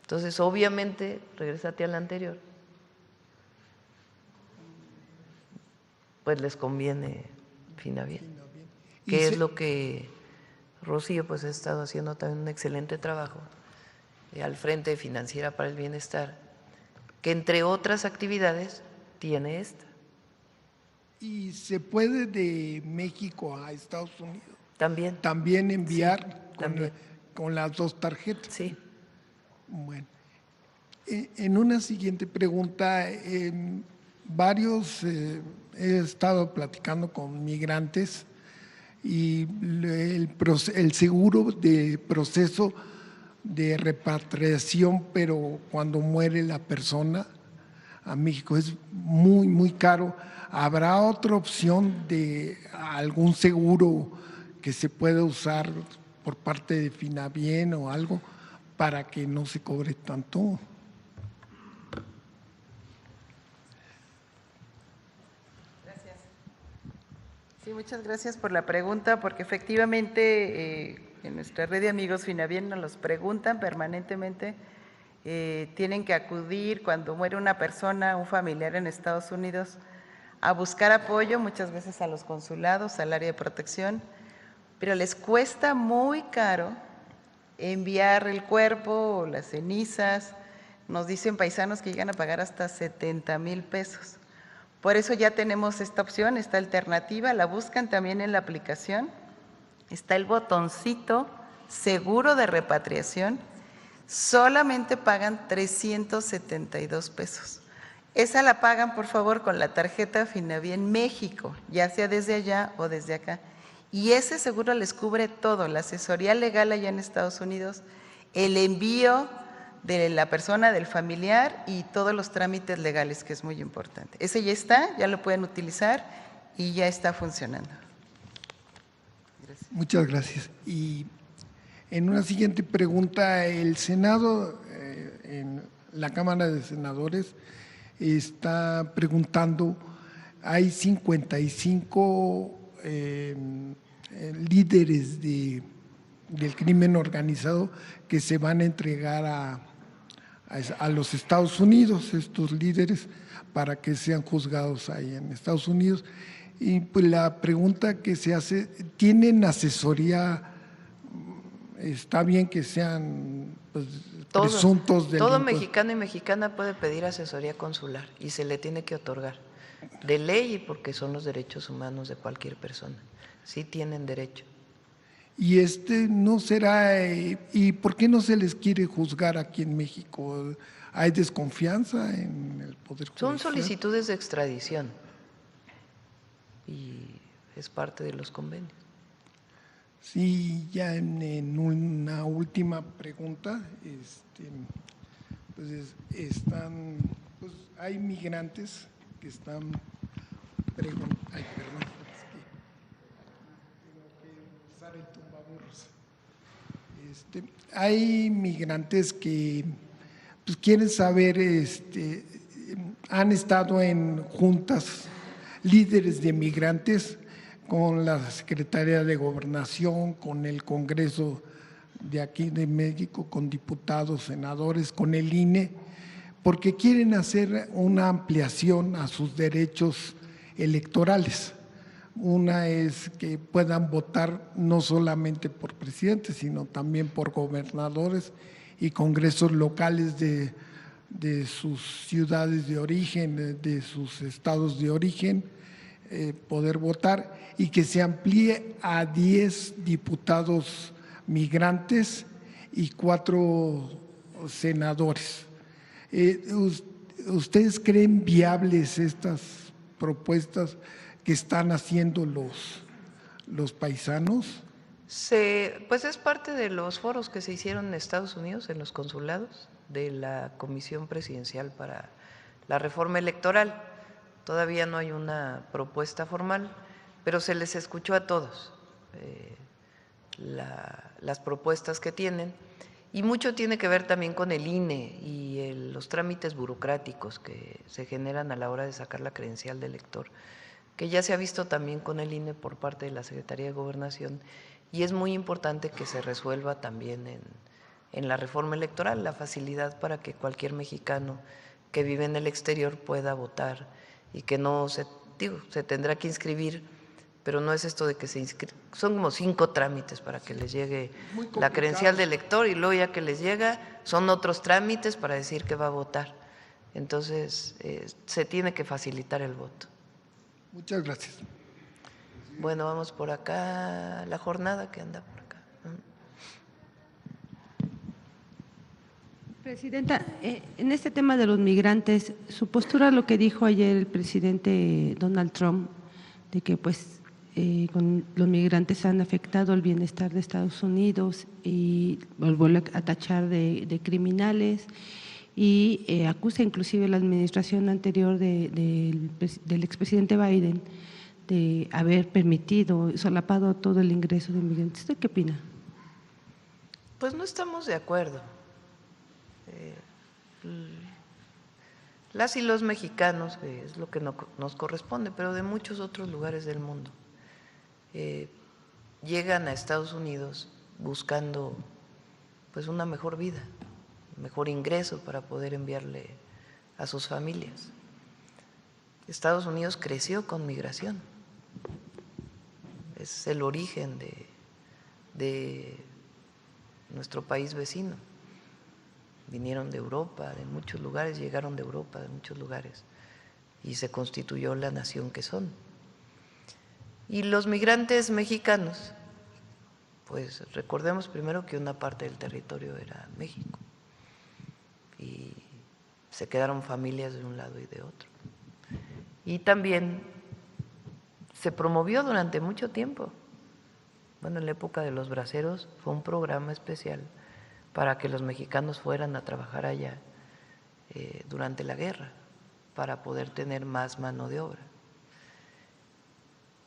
Entonces, obviamente, regrésate al anterior, pues les conviene Finabien, que es lo que Rocío pues ha estado haciendo también un excelente trabajo al frente de Financiera para el Bienestar, que entre otras actividades tiene esta. ¿Y se puede de México a Estados Unidos? También. También enviar Sí, también. con las 2 tarjetas. Sí. Bueno, en una siguiente pregunta, he estado platicando con migrantes y el seguro de proceso de repatriación, pero cuando muere la persona, a México. Es muy, muy caro. ¿Habrá otra opción de algún seguro que se pueda usar por parte de Finavien o algo para que no se cobre tanto? Sí, muchas gracias por la pregunta, porque efectivamente en nuestra red de amigos Finavien nos los preguntan permanentemente. Tienen que acudir cuando muere una persona, un familiar en Estados Unidos, a buscar apoyo, muchas veces a los consulados, al área de protección, pero les cuesta muy caro enviar el cuerpo o las cenizas. Nos dicen paisanos que llegan a pagar hasta 70,000 pesos. Por eso ya tenemos esta opción, esta alternativa, la buscan también en la aplicación. Está el botoncito seguro de repatriación, solamente pagan 372 pesos. Esa la pagan, por favor, con la tarjeta Finavien México, ya sea desde allá o desde acá. Y ese seguro les cubre todo, la asesoría legal allá en Estados Unidos, el envío de la persona, del familiar y todos los trámites legales, que es muy importante. Ese ya está, ya lo pueden utilizar y ya está funcionando. Gracias. Muchas gracias. Y en una siguiente pregunta, el Senado, en la Cámara de Senadores, está preguntando, hay 55 líderes del crimen organizado que se van a entregar a los Estados Unidos, estos líderes, para que sean juzgados ahí en Estados Unidos. Y pues la pregunta que se hace, ¿tienen asesoría? ¿Está bien que sean pues, presuntos delincuentes? Todo mexicano y mexicana puede pedir asesoría consular y se le tiene que otorgar, de ley, y porque son los derechos humanos de cualquier persona. Sí tienen derecho. Y no será, ¿y por qué no se les quiere juzgar aquí en México? ¿Hay desconfianza en el Poder Judicial? Son solicitudes de extradición y es parte de los convenios. Sí, ya en una última pregunta, pues hay migrantes que están preguntando, hay migrantes que pues, quieren saber, han estado en juntas, líderes de migrantes, con la Secretaría de Gobernación, con el Congreso de aquí de México, con diputados, senadores, con el INE, porque quieren hacer una ampliación a sus derechos electorales. Una es que puedan votar no solamente por presidentes, sino también por gobernadores y congresos locales de sus ciudades de origen, de sus estados de origen, poder votar, y que se amplíe a 10 diputados migrantes y 4 senadores. ¿Ustedes creen viables estas propuestas que están haciendo los paisanos? Pues es parte de los foros que se hicieron en Estados Unidos, en los consulados, de la Comisión Presidencial para la Reforma Electoral. Todavía no hay una propuesta formal, pero se les escuchó a todos las propuestas que tienen, y mucho tiene que ver también con el INE y los trámites burocráticos que se generan a la hora de sacar la credencial de elector, que ya se ha visto también con el INE por parte de la Secretaría de Gobernación, y es muy importante que se resuelva también en la reforma electoral, la facilidad para que cualquier mexicano que vive en el exterior pueda votar, y que no se tendrá que inscribir, pero no es esto de que son como 5 trámites para que les llegue la credencial de elector, y luego ya que les llega son otros trámites para decir que va a votar. Entonces se tiene que facilitar el voto. Muchas gracias. Bueno, vamos por acá, la jornada que anda por acá. Presidenta, en este tema de los migrantes, su postura, lo que dijo ayer el presidente Donald Trump, de que pues con los migrantes han afectado el bienestar de Estados Unidos y vuelve a tachar de criminales, y acusa inclusive a la administración anterior del expresidente Biden de haber permitido, solapado todo el ingreso de migrantes. ¿Usted qué opina? Pues no estamos de acuerdo. Las y los mexicanos, que es lo que nos corresponde, pero de muchos otros lugares del mundo, llegan a Estados Unidos buscando pues una mejor vida, mejor ingreso para poder enviarle a sus familias. Estados Unidos creció con migración, es el origen de nuestro país vecino. Vinieron de Europa, de muchos lugares, llegaron de Europa, de muchos lugares, y se constituyó la nación que son. Y los migrantes mexicanos, pues recordemos primero que una parte del territorio era México, y se quedaron familias de un lado y de otro. Y también se promovió durante mucho tiempo, bueno, en la época de los braceros fue un programa especial para que los mexicanos fueran a trabajar allá durante la guerra, para poder tener más mano de obra.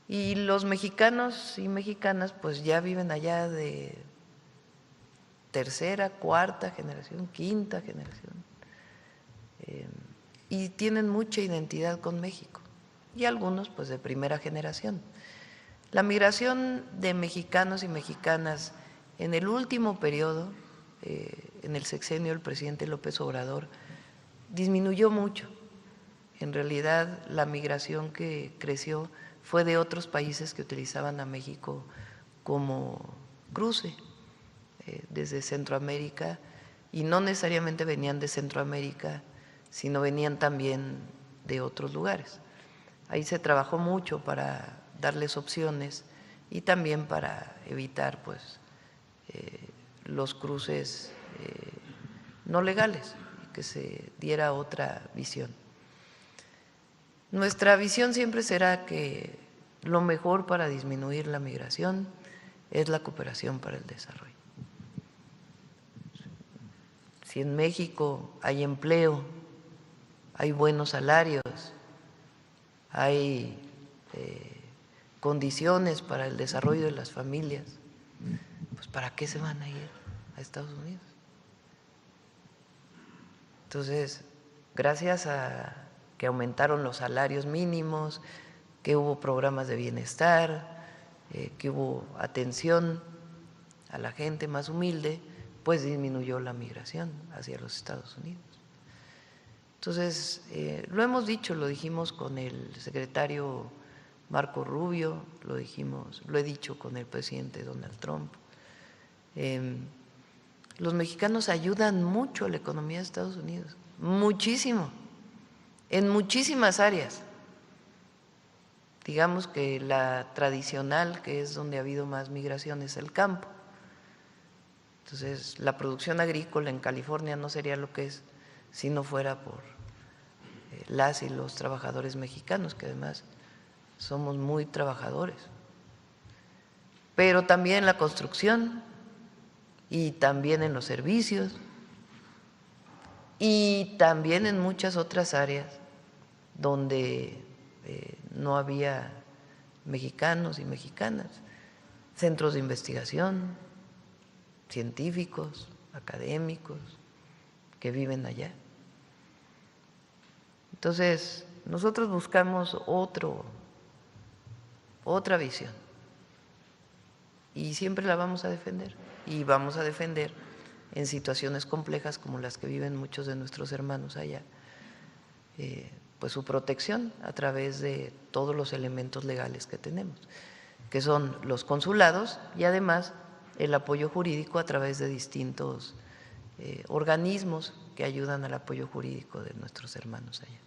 Y los mexicanos y mexicanas pues ya viven allá de tercera, cuarta generación, quinta generación, y tienen mucha identidad con México, y algunos pues de primera generación. La migración de mexicanos y mexicanas en el último periodo, en el sexenio del presidente López Obrador, disminuyó mucho. En realidad la migración que creció fue de otros países que utilizaban a México como cruce desde Centroamérica, y no necesariamente venían de Centroamérica, sino venían también de otros lugares. Ahí se trabajó mucho para darles opciones y también para evitar pues los cruces no legales, que se diera otra visión. Nuestra visión siempre será que lo mejor para disminuir la migración es la cooperación para el desarrollo. Si en México hay empleo, hay buenos salarios, hay condiciones para el desarrollo de las familias, pues ¿para qué se van a ir a Estados Unidos? Entonces, gracias a que aumentaron los salarios mínimos, que hubo programas de bienestar, que hubo atención a la gente más humilde, pues disminuyó la migración hacia los Estados Unidos. Entonces, lo hemos dicho, lo dijimos con el secretario Marco Rubio, lo he dicho con el presidente Donald Trump. Los mexicanos ayudan mucho a la economía de Estados Unidos, muchísimo, en muchísimas áreas. Digamos que la tradicional, que es donde ha habido más migración, es el campo. Entonces, la producción agrícola en California no sería lo que es si no fuera por las y los trabajadores mexicanos, que además somos muy trabajadores. Pero también en la construcción, y también en los servicios, y también en muchas otras áreas donde no había mexicanos y mexicanas, centros de investigación, científicos, académicos que viven allá. Entonces, nosotros buscamos otra visión, y siempre la vamos a defender, y vamos a defender en situaciones complejas como las que viven muchos de nuestros hermanos allá, pues su protección a través de todos los elementos legales que tenemos, que son los consulados y además el apoyo jurídico a través de distintos organismos que ayudan al apoyo jurídico de nuestros hermanos allá.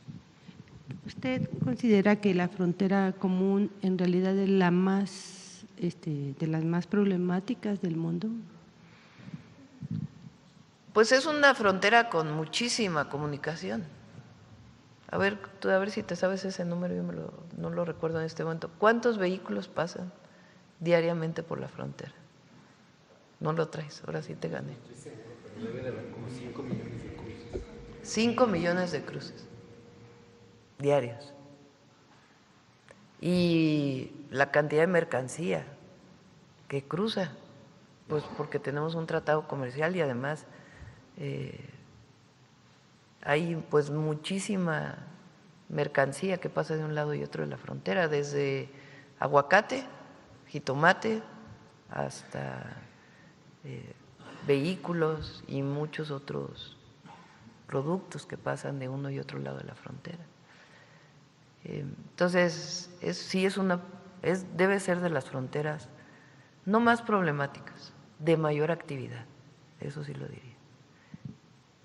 ¿Usted considera que la frontera común en realidad es la más, de las más problemáticas del mundo? Pues es una frontera con muchísima comunicación. A ver si te sabes ese número, yo no lo recuerdo en este momento. ¿Cuántos vehículos pasan diariamente por la frontera? No lo traes, ahora sí te gané. Estoy seguro, pero debe de haber como 5 millones de cruces. 5 millones de cruces diarios. Y la cantidad de mercancía que cruza, pues porque tenemos un tratado comercial y además hay pues muchísima mercancía que pasa de un lado y otro de la frontera, desde aguacate, jitomate, hasta vehículos y muchos otros productos que pasan de uno y otro lado de la frontera. Entonces, debe ser de las fronteras no más problemáticas, de mayor actividad, eso sí lo diría,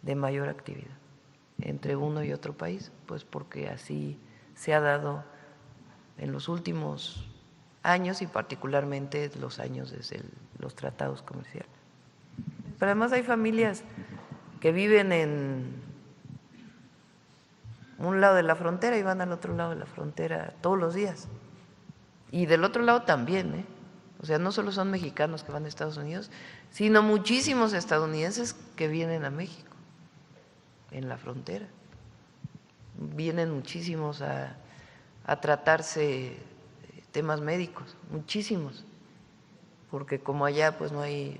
de mayor actividad entre uno y otro país, pues porque así se ha dado en los últimos años y particularmente los años desde los tratados comerciales. Pero además hay familias que viven en un lado de la frontera y van al otro lado de la frontera todos los días. Y del otro lado también, ¿eh? O sea, no solo son mexicanos que van a Estados Unidos, sino muchísimos estadounidenses que vienen a México, en la frontera. Vienen muchísimos a tratarse temas médicos, muchísimos, porque como allá pues no hay,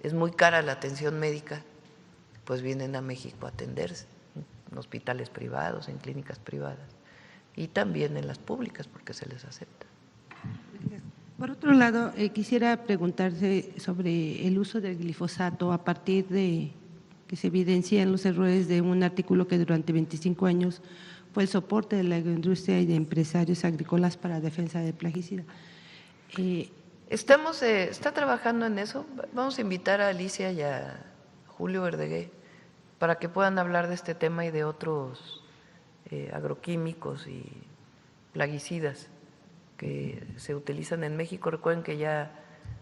es muy cara la atención médica, pues vienen a México a atenderse en hospitales privados, en clínicas privadas y también en las públicas porque se les acepta. Por otro lado, quisiera preguntarse sobre el uso del glifosato a partir de que se evidencian los errores de un artículo que durante 25 años fue el soporte de la agroindustria y de empresarios agrícolas para defensa del plaguicida. Está trabajando en eso. Vamos a invitar a Alicia y a Julio Verdegué para que puedan hablar de este tema y de otros agroquímicos y plaguicidas que se utilizan en México. Recuerden que ya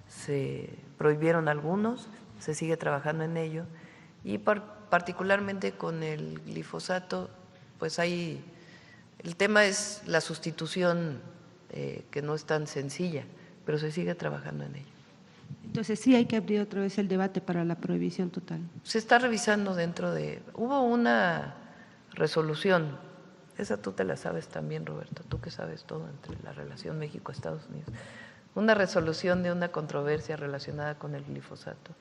se prohibieron algunos, se sigue trabajando en ello y particularmente con el glifosato, pues el tema es la sustitución que no es tan sencilla, pero se sigue trabajando en ello. Entonces sí hay que abrir otra vez el debate para la prohibición total. Se está revisando hubo una resolución, esa tú te la sabes también, Roberto, tú que sabes todo entre la relación México-Estados Unidos, una resolución de una controversia relacionada con el glifosato.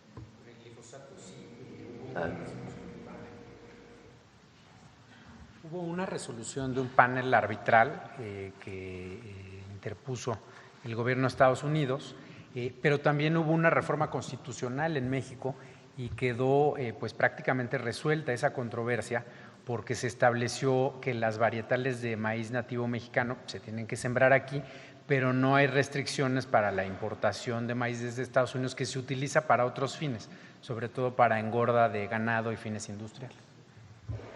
El glifosato sí. Hubo una resolución de un panel arbitral que interpuso el gobierno de Estados Unidos, pero también hubo una reforma constitucional en México y quedó pues prácticamente resuelta esa controversia porque se estableció que las varietales de maíz nativo mexicano se tienen que sembrar aquí, pero no hay restricciones para la importación de maíz desde Estados Unidos que se utiliza para otros fines, sobre todo para engorda de ganado y fines industriales.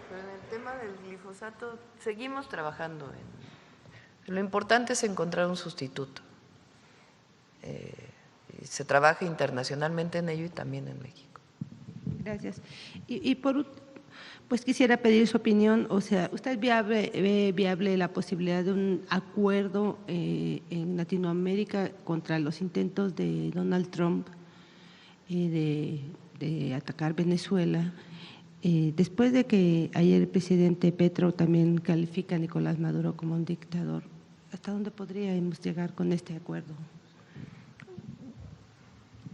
Pero en el tema del glifosato seguimos trabajando lo importante es encontrar un sustituto. Se trabaja internacionalmente en ello y también en México. Gracias. Pues quisiera pedir su opinión, o sea, ¿usted ve viable la posibilidad de un acuerdo en Latinoamérica contra los intentos de Donald Trump de atacar Venezuela? Después de que ayer el presidente Petro también califica a Nicolás Maduro como un dictador, ¿hasta dónde podríamos llegar con este acuerdo?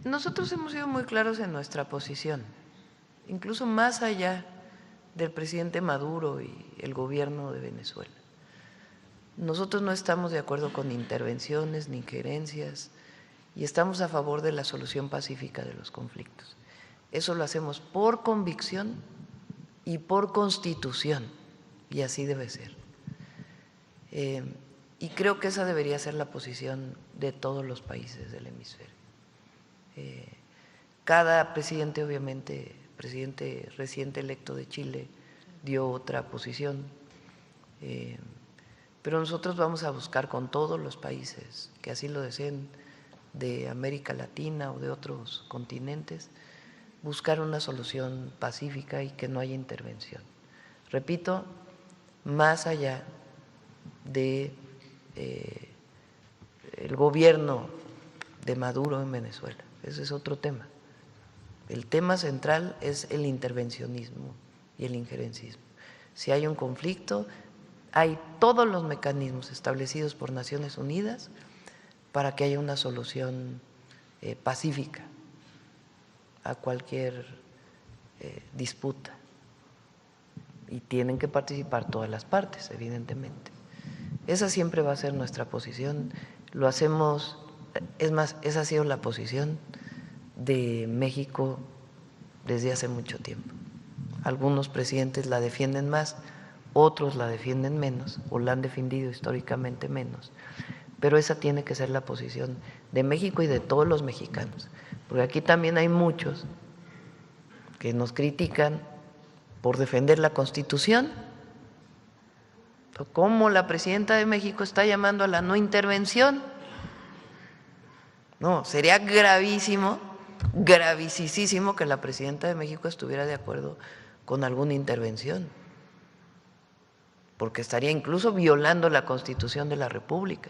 Nosotros hemos sido muy claros en nuestra posición, incluso más allá del presidente Maduro y el gobierno de Venezuela. Nosotros no estamos de acuerdo con intervenciones ni injerencias y estamos a favor de la solución pacífica de los conflictos. Eso lo hacemos por convicción y por constitución, y así debe ser. Y creo que esa debería ser la posición de todos los países del hemisferio. Cada presidente, obviamente, presidente reciente electo de Chile dio otra posición, pero nosotros vamos a buscar con todos los países que así lo deseen de América Latina o de otros continentes, buscar una solución pacífica y que no haya intervención. Repito, más allá de el gobierno de Maduro en Venezuela, ese es otro tema. El tema central es el intervencionismo y el injerencismo. Si hay un conflicto, hay todos los mecanismos establecidos por Naciones Unidas para que haya una solución pacífica a cualquier disputa. Y tienen que participar todas las partes, evidentemente. Esa siempre va a ser nuestra posición. Lo hacemos, es más, esa ha sido la posición de México desde hace mucho tiempo. Algunos presidentes la defienden más, otros la defienden menos, o la han defendido históricamente menos. Pero esa tiene que ser la posición de México y de todos los mexicanos. Porque aquí también hay muchos que nos critican por defender la Constitución. ¿Cómo la presidenta de México está llamando a la no intervención? No, sería gravísimo, gravísimo que la presidenta de México estuviera de acuerdo con alguna intervención, porque estaría incluso violando la Constitución de la República.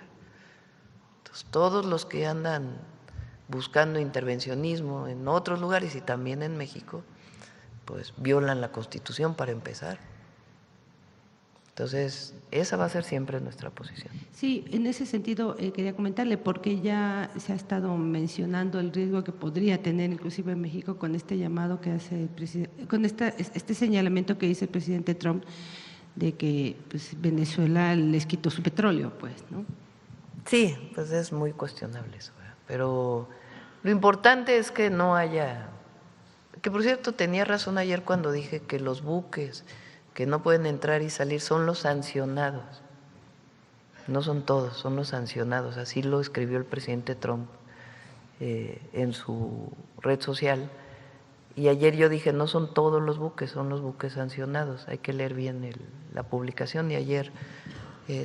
Entonces, todos los que andan buscando intervencionismo en otros lugares y también en México, pues violan la Constitución para empezar. Entonces, esa va a ser siempre nuestra posición. Sí, en ese sentido quería comentarle, porque ya se ha estado mencionando el riesgo que podría tener inclusive en México con este llamado que hace el presidente, con este señalamiento que dice el presidente Trump de que pues, Venezuela les quitó su petróleo, pues, ¿no? Sí, pues es muy cuestionable eso, ¿verdad? Pero lo importante es que no haya, que por cierto tenía razón ayer cuando dije que los buques que no pueden entrar y salir son los sancionados, no son todos, son los sancionados, así lo escribió el presidente Trump en su red social, y ayer yo dije no son todos los buques, son los buques sancionados, hay que leer bien la publicación, y ayer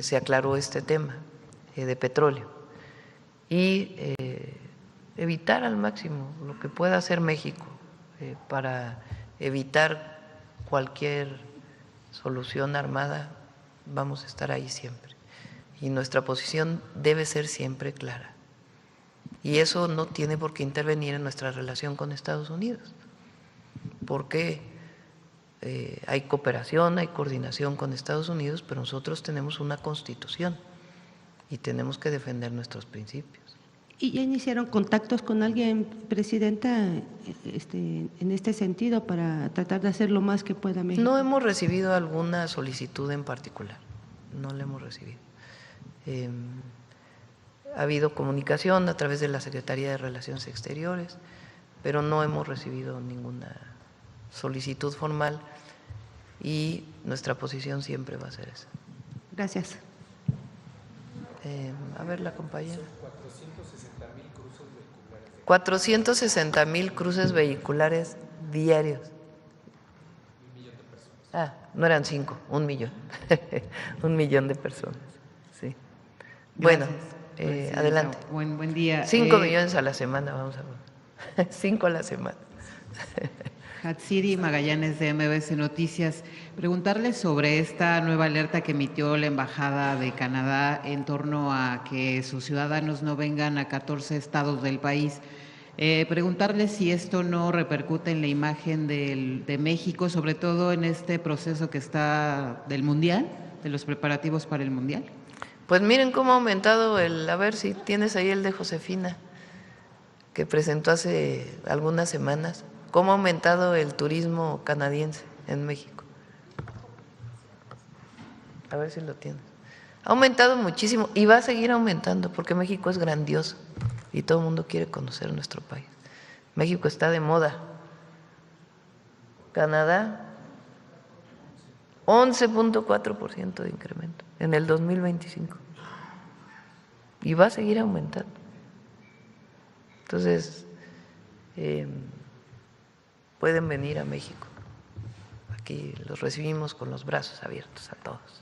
se aclaró este tema de petróleo, y evitar al máximo lo que pueda hacer México para evitar cualquier solución armada. Vamos a estar ahí siempre. Y nuestra posición debe ser siempre clara. Y eso no tiene por qué intervenir en nuestra relación con Estados Unidos, porque hay cooperación, hay coordinación con Estados Unidos, pero nosotros tenemos una Constitución y tenemos que defender nuestros principios. ¿Y ya iniciaron contactos con alguien, presidenta, en este sentido para tratar de hacer lo más que pueda México? No hemos recibido alguna solicitud en particular, no la hemos recibido. Ha habido comunicación a través de la Secretaría de Relaciones Exteriores, pero no hemos recibido ninguna solicitud formal y nuestra posición siempre va a ser esa. Gracias. A ver, la compañera. 460,000 cruces vehiculares diarios. Ah, no eran 5, 1 millón. 1 millón de personas. Sí. Bueno, adelante. Buen día. 5 millones a la semana, vamos a ver. 5 a la semana. Hatsiri Magallanes de MBS Noticias. Preguntarle sobre esta nueva alerta que emitió la Embajada de Canadá en torno a que sus ciudadanos no vengan a 14 estados del país. Preguntarle si esto no repercute en la imagen de México, sobre todo en este proceso que está del Mundial, de los preparativos para el Mundial. Pues miren cómo ha aumentado a ver si tienes ahí el de Josefina, que presentó hace algunas semanas, cómo ha aumentado el turismo canadiense en México. A ver si lo tienes. Ha aumentado muchísimo y va a seguir aumentando porque México es grandioso y todo el mundo quiere conocer nuestro país. México está de moda. Canadá, 11.4% de incremento en el 2025 y va a seguir aumentando. Entonces, pueden venir a México. Aquí los recibimos con los brazos abiertos a todos.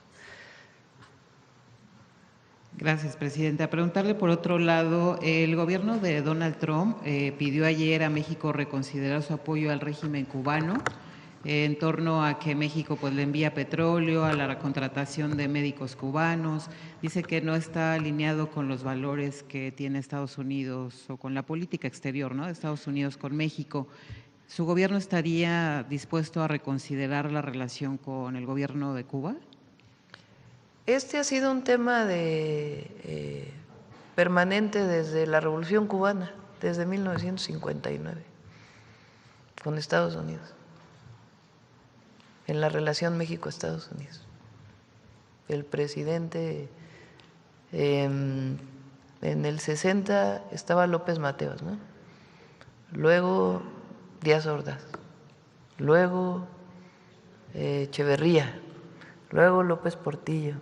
Gracias, presidenta. Preguntarle por otro lado, el gobierno de Donald Trump pidió ayer a México reconsiderar su apoyo al régimen cubano en torno a que México pues le envía petróleo, a la contratación de médicos cubanos. Dice que no está alineado con los valores que tiene Estados Unidos o con la política exterior, ¿no?, de Estados Unidos con México. ¿Su gobierno estaría dispuesto a reconsiderar la relación con el gobierno de Cuba? Este ha sido un tema permanente desde la Revolución Cubana, desde 1959, con Estados Unidos, en la relación México-Estados Unidos. El presidente, en el 60 estaba López Mateos, ¿no? Luego Díaz Ordaz, luego Echeverría, luego López Portillo,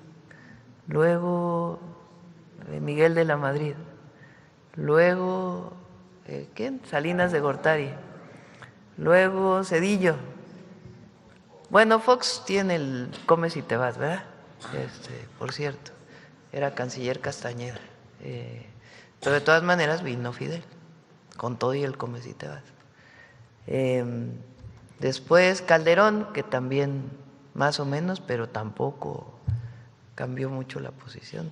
luego Miguel de la Madrid, luego ¿quién? Salinas de Gortari, luego Zedillo. Bueno, Fox tiene el Comes y te vas, ¿verdad? Por cierto, era canciller Castañeda. Pero de todas maneras vino Fidel, con todo y el Comes y te vas. Después Calderón, que también más o menos, pero tampoco cambió mucho la posición.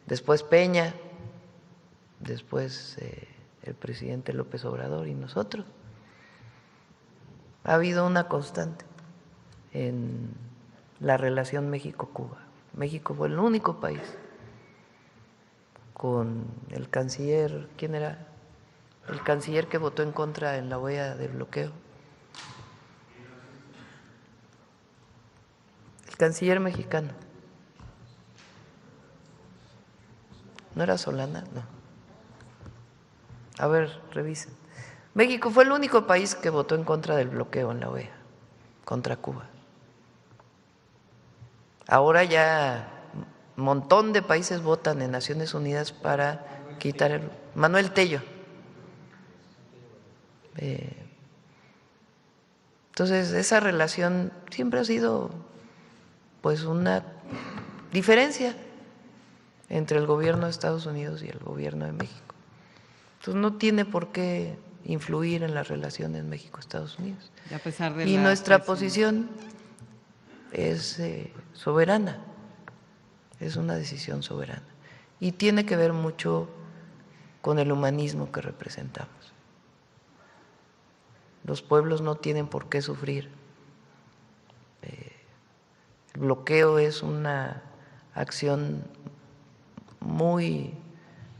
Después Peña, después el presidente López Obrador y nosotros. Ha habido una constante en la relación México-Cuba. México fue el único país con el canciller, ¿quién era? El canciller que votó en contra en la OEA del bloqueo. El canciller mexicano. ¿No era Solana? No. A ver, revisen. México fue el único país que votó en contra del bloqueo en la OEA, contra Cuba. Ahora ya un montón de países votan en Naciones Unidas para quitar el… Manuel Tello. Entonces, esa relación siempre ha sido pues una diferencia entre el gobierno de Estados Unidos y el gobierno de México. Entonces, no tiene por qué influir en las relaciones México-Estados Unidos. A pesar de y nuestra posición es soberana, es una decisión soberana y tiene que ver mucho con el humanismo que representamos. Los pueblos no tienen por qué sufrir. El bloqueo es una acción muy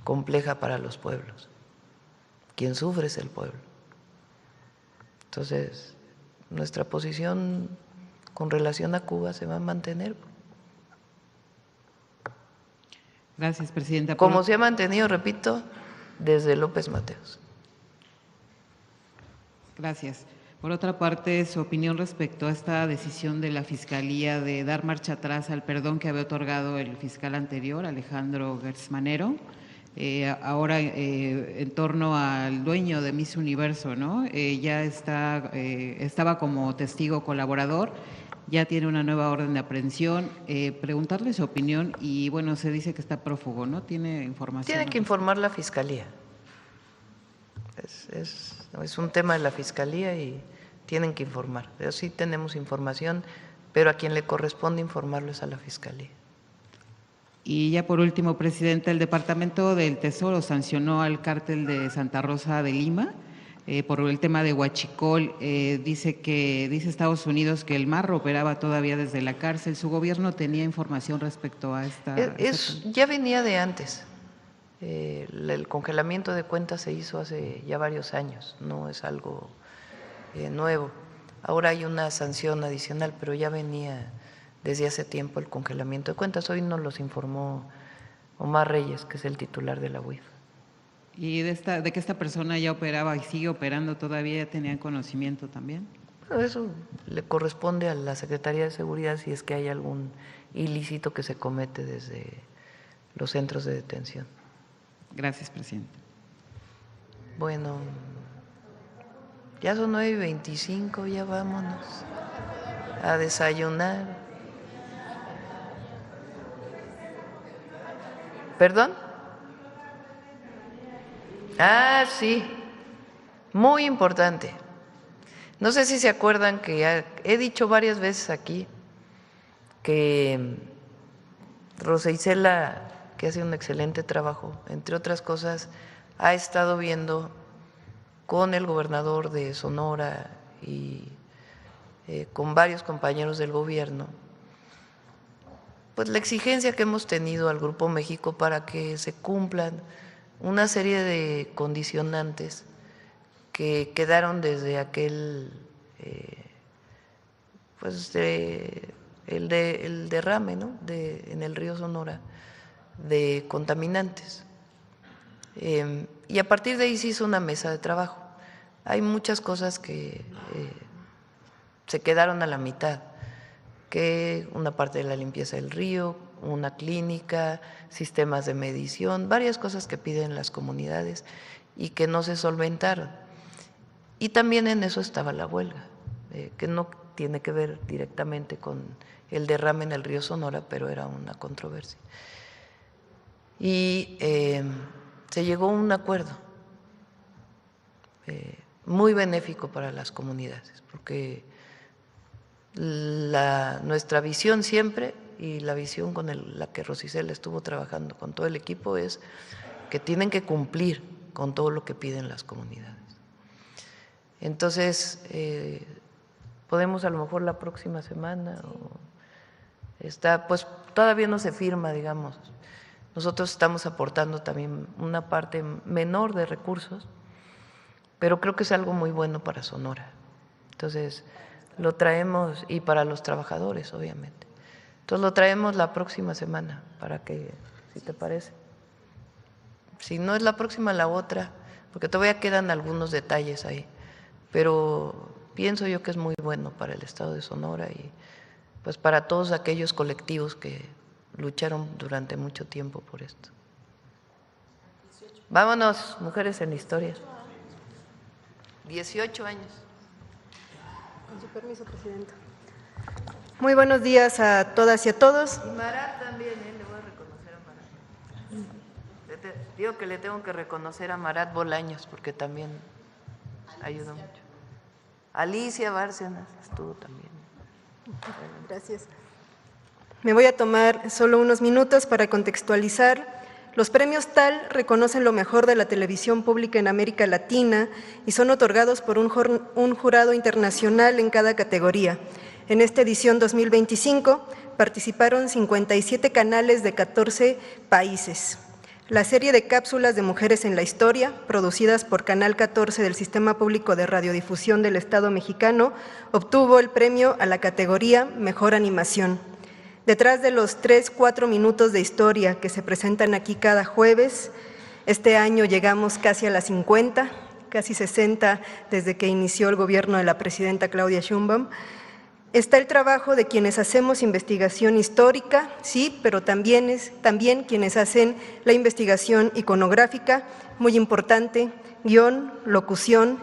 compleja para los pueblos. Quien sufre es el pueblo. Entonces, nuestra posición con relación a Cuba se va a mantener. Gracias, presidenta. Como se ha mantenido, repito, desde López Mateos. Gracias. Por otra parte, su opinión respecto a esta decisión de la Fiscalía de dar marcha atrás al perdón que había otorgado el fiscal anterior, Alejandro Gertz Manero, ahora en torno al dueño de Miss Universo, ¿no? Ya estaba como testigo colaborador, ya tiene una nueva orden de aprehensión. Preguntarle su opinión y, bueno, se dice que está prófugo, ¿no? ¿Tiene información? Tiene que informar la Fiscalía. Es un tema de la Fiscalía y tienen que informar. Pero sí tenemos información, pero a quien le corresponde informarlo es a la Fiscalía. Y ya por último, presidenta, el Departamento del Tesoro sancionó al cártel de Santa Rosa de Lima por el tema de Huachicol. Dice Estados Unidos que el Marro operaba todavía desde la cárcel. ¿Su gobierno tenía información respecto a esta? Ya venía de antes. El congelamiento de cuentas se hizo hace ya varios años, no es algo nuevo. Ahora hay una sanción adicional, pero ya venía desde hace tiempo el congelamiento de cuentas. Hoy nos los informó Omar Reyes, que es el titular de la UIF. ¿Y de que esta persona ya operaba y sigue operando todavía, ya tenían conocimiento también? Bueno, eso le corresponde a la Secretaría de Seguridad si es que hay algún ilícito que se comete desde los centros de detención. Gracias, presidente. Bueno, ya son 9:25, ya vámonos a desayunar. ¿Perdón? Ah, sí, muy importante. No sé si se acuerdan que ya he dicho varias veces aquí que Rosa Isela, que hace un excelente trabajo, entre otras cosas, ha estado viendo con el gobernador de Sonora y con varios compañeros del gobierno, pues la exigencia que hemos tenido al Grupo México para que se cumplan una serie de condicionantes que quedaron desde aquel, el derrame, ¿no?, en el río Sonora de contaminantes. Y a partir de ahí se hizo una mesa de trabajo. Hay muchas cosas que se quedaron a la mitad, que una parte de la limpieza del río, una clínica, sistemas de medición, varias cosas que piden las comunidades y que no se solventaron. Y también en eso estaba la huelga, que no tiene que ver directamente con el derrame en el río Sonora, pero era una controversia. Y se llegó a un acuerdo muy benéfico para las comunidades, porque nuestra visión siempre, y la visión con la que Rosicela estuvo trabajando con todo el equipo, es que tienen que cumplir con todo lo que piden las comunidades. Entonces, podemos a lo mejor la próxima semana, pues todavía no se firma, digamos. Nosotros estamos aportando también una parte menor de recursos, pero creo que es algo muy bueno para Sonora. Entonces, lo traemos, y para los trabajadores, obviamente. Entonces, lo traemos la próxima semana, para que, si te parece. Si no es la próxima, la otra, porque todavía quedan algunos detalles ahí. Pero pienso yo que es muy bueno para el Estado de Sonora y pues para todos aquellos colectivos que lucharon durante mucho tiempo por esto. Vámonos, mujeres en la historia. 18 años. Con su permiso, Presidenta. Muy buenos días a todas y a todos. Y Marat también, le voy a reconocer a Marat. Digo que le tengo que reconocer a Marat Bolaños, porque también ayudó mucho. Alicia Bárcenas estuvo también. Gracias. Me voy a tomar solo unos minutos para contextualizar. Los premios TAL reconocen lo mejor de la televisión pública en América Latina y son otorgados por un jurado internacional en cada categoría. En esta edición 2025 participaron 57 canales de 14 países. La serie de cápsulas de Mujeres en la Historia, producidas por Canal 14 del Sistema Público de Radiodifusión del Estado mexicano, obtuvo el premio a la categoría Mejor Animación. Detrás de los 3-4 minutos de historia que se presentan aquí cada jueves, este año llegamos casi a las 50, casi 60 desde que inició el gobierno de la presidenta Claudia Sheinbaum, está el trabajo de quienes hacemos investigación histórica, sí, pero también quienes hacen la investigación iconográfica, muy importante, guión, locución,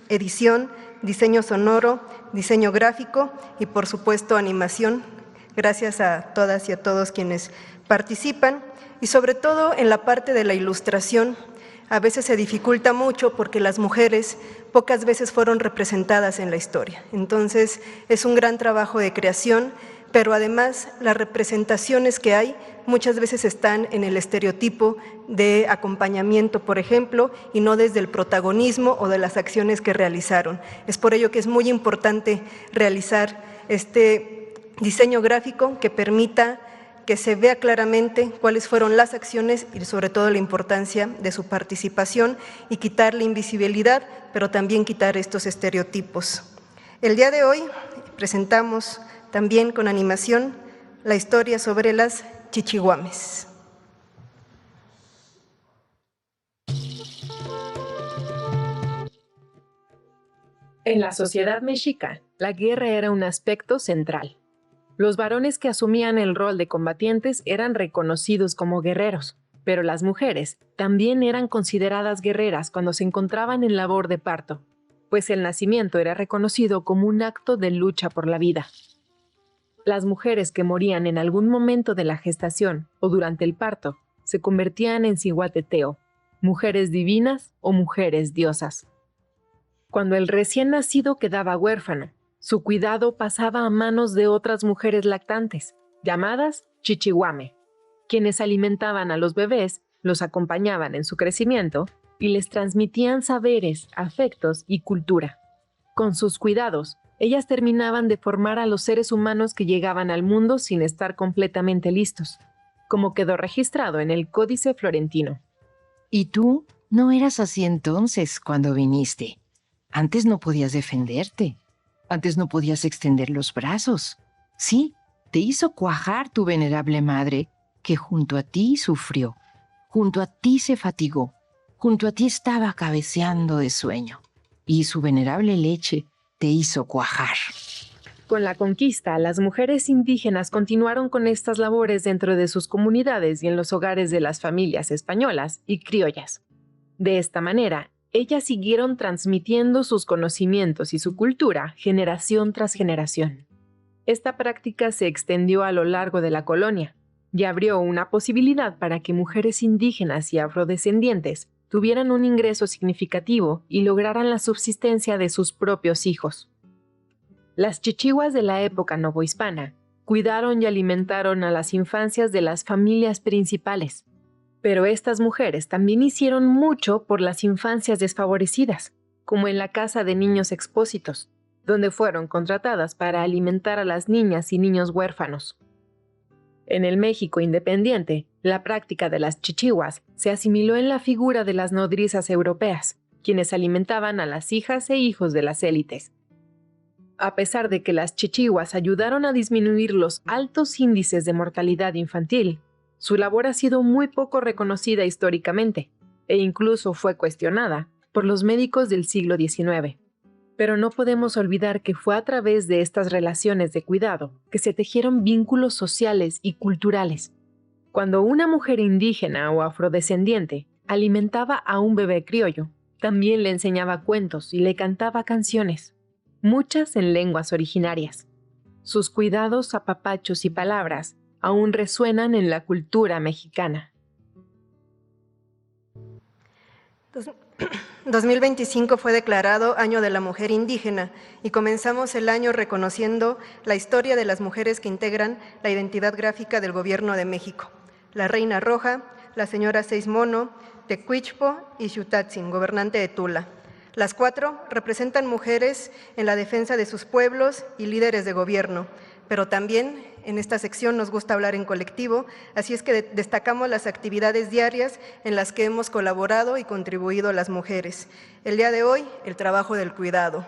edición, diseño sonoro, diseño gráfico y, por supuesto, animación. Gracias a todas y a todos quienes participan y, sobre todo, en la parte de la ilustración. A veces se dificulta mucho porque las mujeres pocas veces fueron representadas en la historia. Entonces, es un gran trabajo de creación, pero además las representaciones que hay muchas veces están en el estereotipo de acompañamiento, por ejemplo, y no desde el protagonismo o de las acciones que realizaron. Es por ello que es muy importante realizar este diseño gráfico que permita que se vea claramente cuáles fueron las acciones y sobre todo la importancia de su participación y quitar la invisibilidad, pero también quitar estos estereotipos. El día de hoy presentamos también con animación la historia sobre las chichiguames. En la sociedad mexica, la guerra era un aspecto central. Los varones que asumían el rol de combatientes eran reconocidos como guerreros, pero las mujeres también eran consideradas guerreras cuando se encontraban en labor de parto, pues el nacimiento era reconocido como un acto de lucha por la vida. Las mujeres que morían en algún momento de la gestación o durante el parto se convertían en cihuateteo, mujeres divinas o mujeres diosas. Cuando el recién nacido quedaba huérfano, su cuidado pasaba a manos de otras mujeres lactantes, llamadas chichiguame, quienes alimentaban a los bebés, los acompañaban en su crecimiento y les transmitían saberes, afectos y cultura. Con sus cuidados, ellas terminaban de formar a los seres humanos que llegaban al mundo sin estar completamente listos, como quedó registrado en el Códice Florentino. ¿Y tú? No eras así entonces cuando viniste. Antes no podías defenderte. Antes no podías extender los brazos. Sí, te hizo cuajar tu venerable madre, que junto a ti sufrió, junto a ti se fatigó, junto a ti estaba cabeceando de sueño, y su venerable leche te hizo cuajar. Con la conquista, las mujeres indígenas continuaron con estas labores dentro de sus comunidades y en los hogares de las familias españolas y criollas. De esta manera, ellas siguieron transmitiendo sus conocimientos y su cultura generación tras generación. Esta práctica se extendió a lo largo de la colonia y abrió una posibilidad para que mujeres indígenas y afrodescendientes tuvieran un ingreso significativo y lograran la subsistencia de sus propios hijos. Las chichiguas de la época novohispana cuidaron y alimentaron a las infancias de las familias principales, pero estas mujeres también hicieron mucho por las infancias desfavorecidas, como en la Casa de Niños Expósitos, donde fueron contratadas para alimentar a las niñas y niños huérfanos. En el México independiente, la práctica de las chichiguas se asimiló en la figura de las nodrizas europeas, quienes alimentaban a las hijas e hijos de las élites. A pesar de que las chichiguas ayudaron a disminuir los altos índices de mortalidad infantil, su labor ha sido muy poco reconocida históricamente e incluso fue cuestionada por los médicos del siglo XIX. Pero no podemos olvidar que fue a través de estas relaciones de cuidado que se tejieron vínculos sociales y culturales. Cuando una mujer indígena o afrodescendiente alimentaba a un bebé criollo, también le enseñaba cuentos y le cantaba canciones, muchas en lenguas originarias. Sus cuidados, apapachos y palabras aún resuenan en la cultura mexicana. 2025 fue declarado Año de la Mujer Indígena y comenzamos el año reconociendo la historia de las mujeres que integran la identidad gráfica del Gobierno de México. La Reina Roja, la señora Seismono, Tecuichpo y Xutatsin, gobernante de Tula. Las cuatro representan mujeres en la defensa de sus pueblos y líderes de gobierno, pero también en esta sección nos gusta hablar en colectivo, así es que destacamos las actividades diarias en las que hemos colaborado y contribuido las mujeres. El día de hoy, el trabajo del cuidado.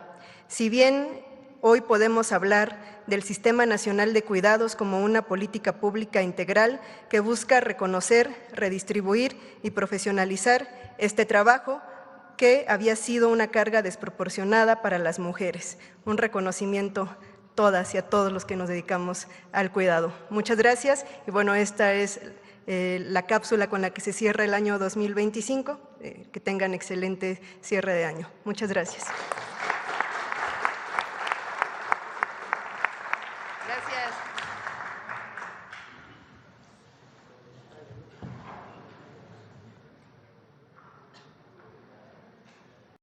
Si bien hoy podemos hablar del Sistema Nacional de Cuidados como una política pública integral que busca reconocer, redistribuir y profesionalizar este trabajo, que había sido una carga desproporcionada para las mujeres. Un reconocimiento a todas y a todos los que nos dedicamos al cuidado. Muchas gracias y bueno, esta es la cápsula con la que se cierra el año 2025. Que tengan excelente cierre de año. Muchas gracias. Gracias.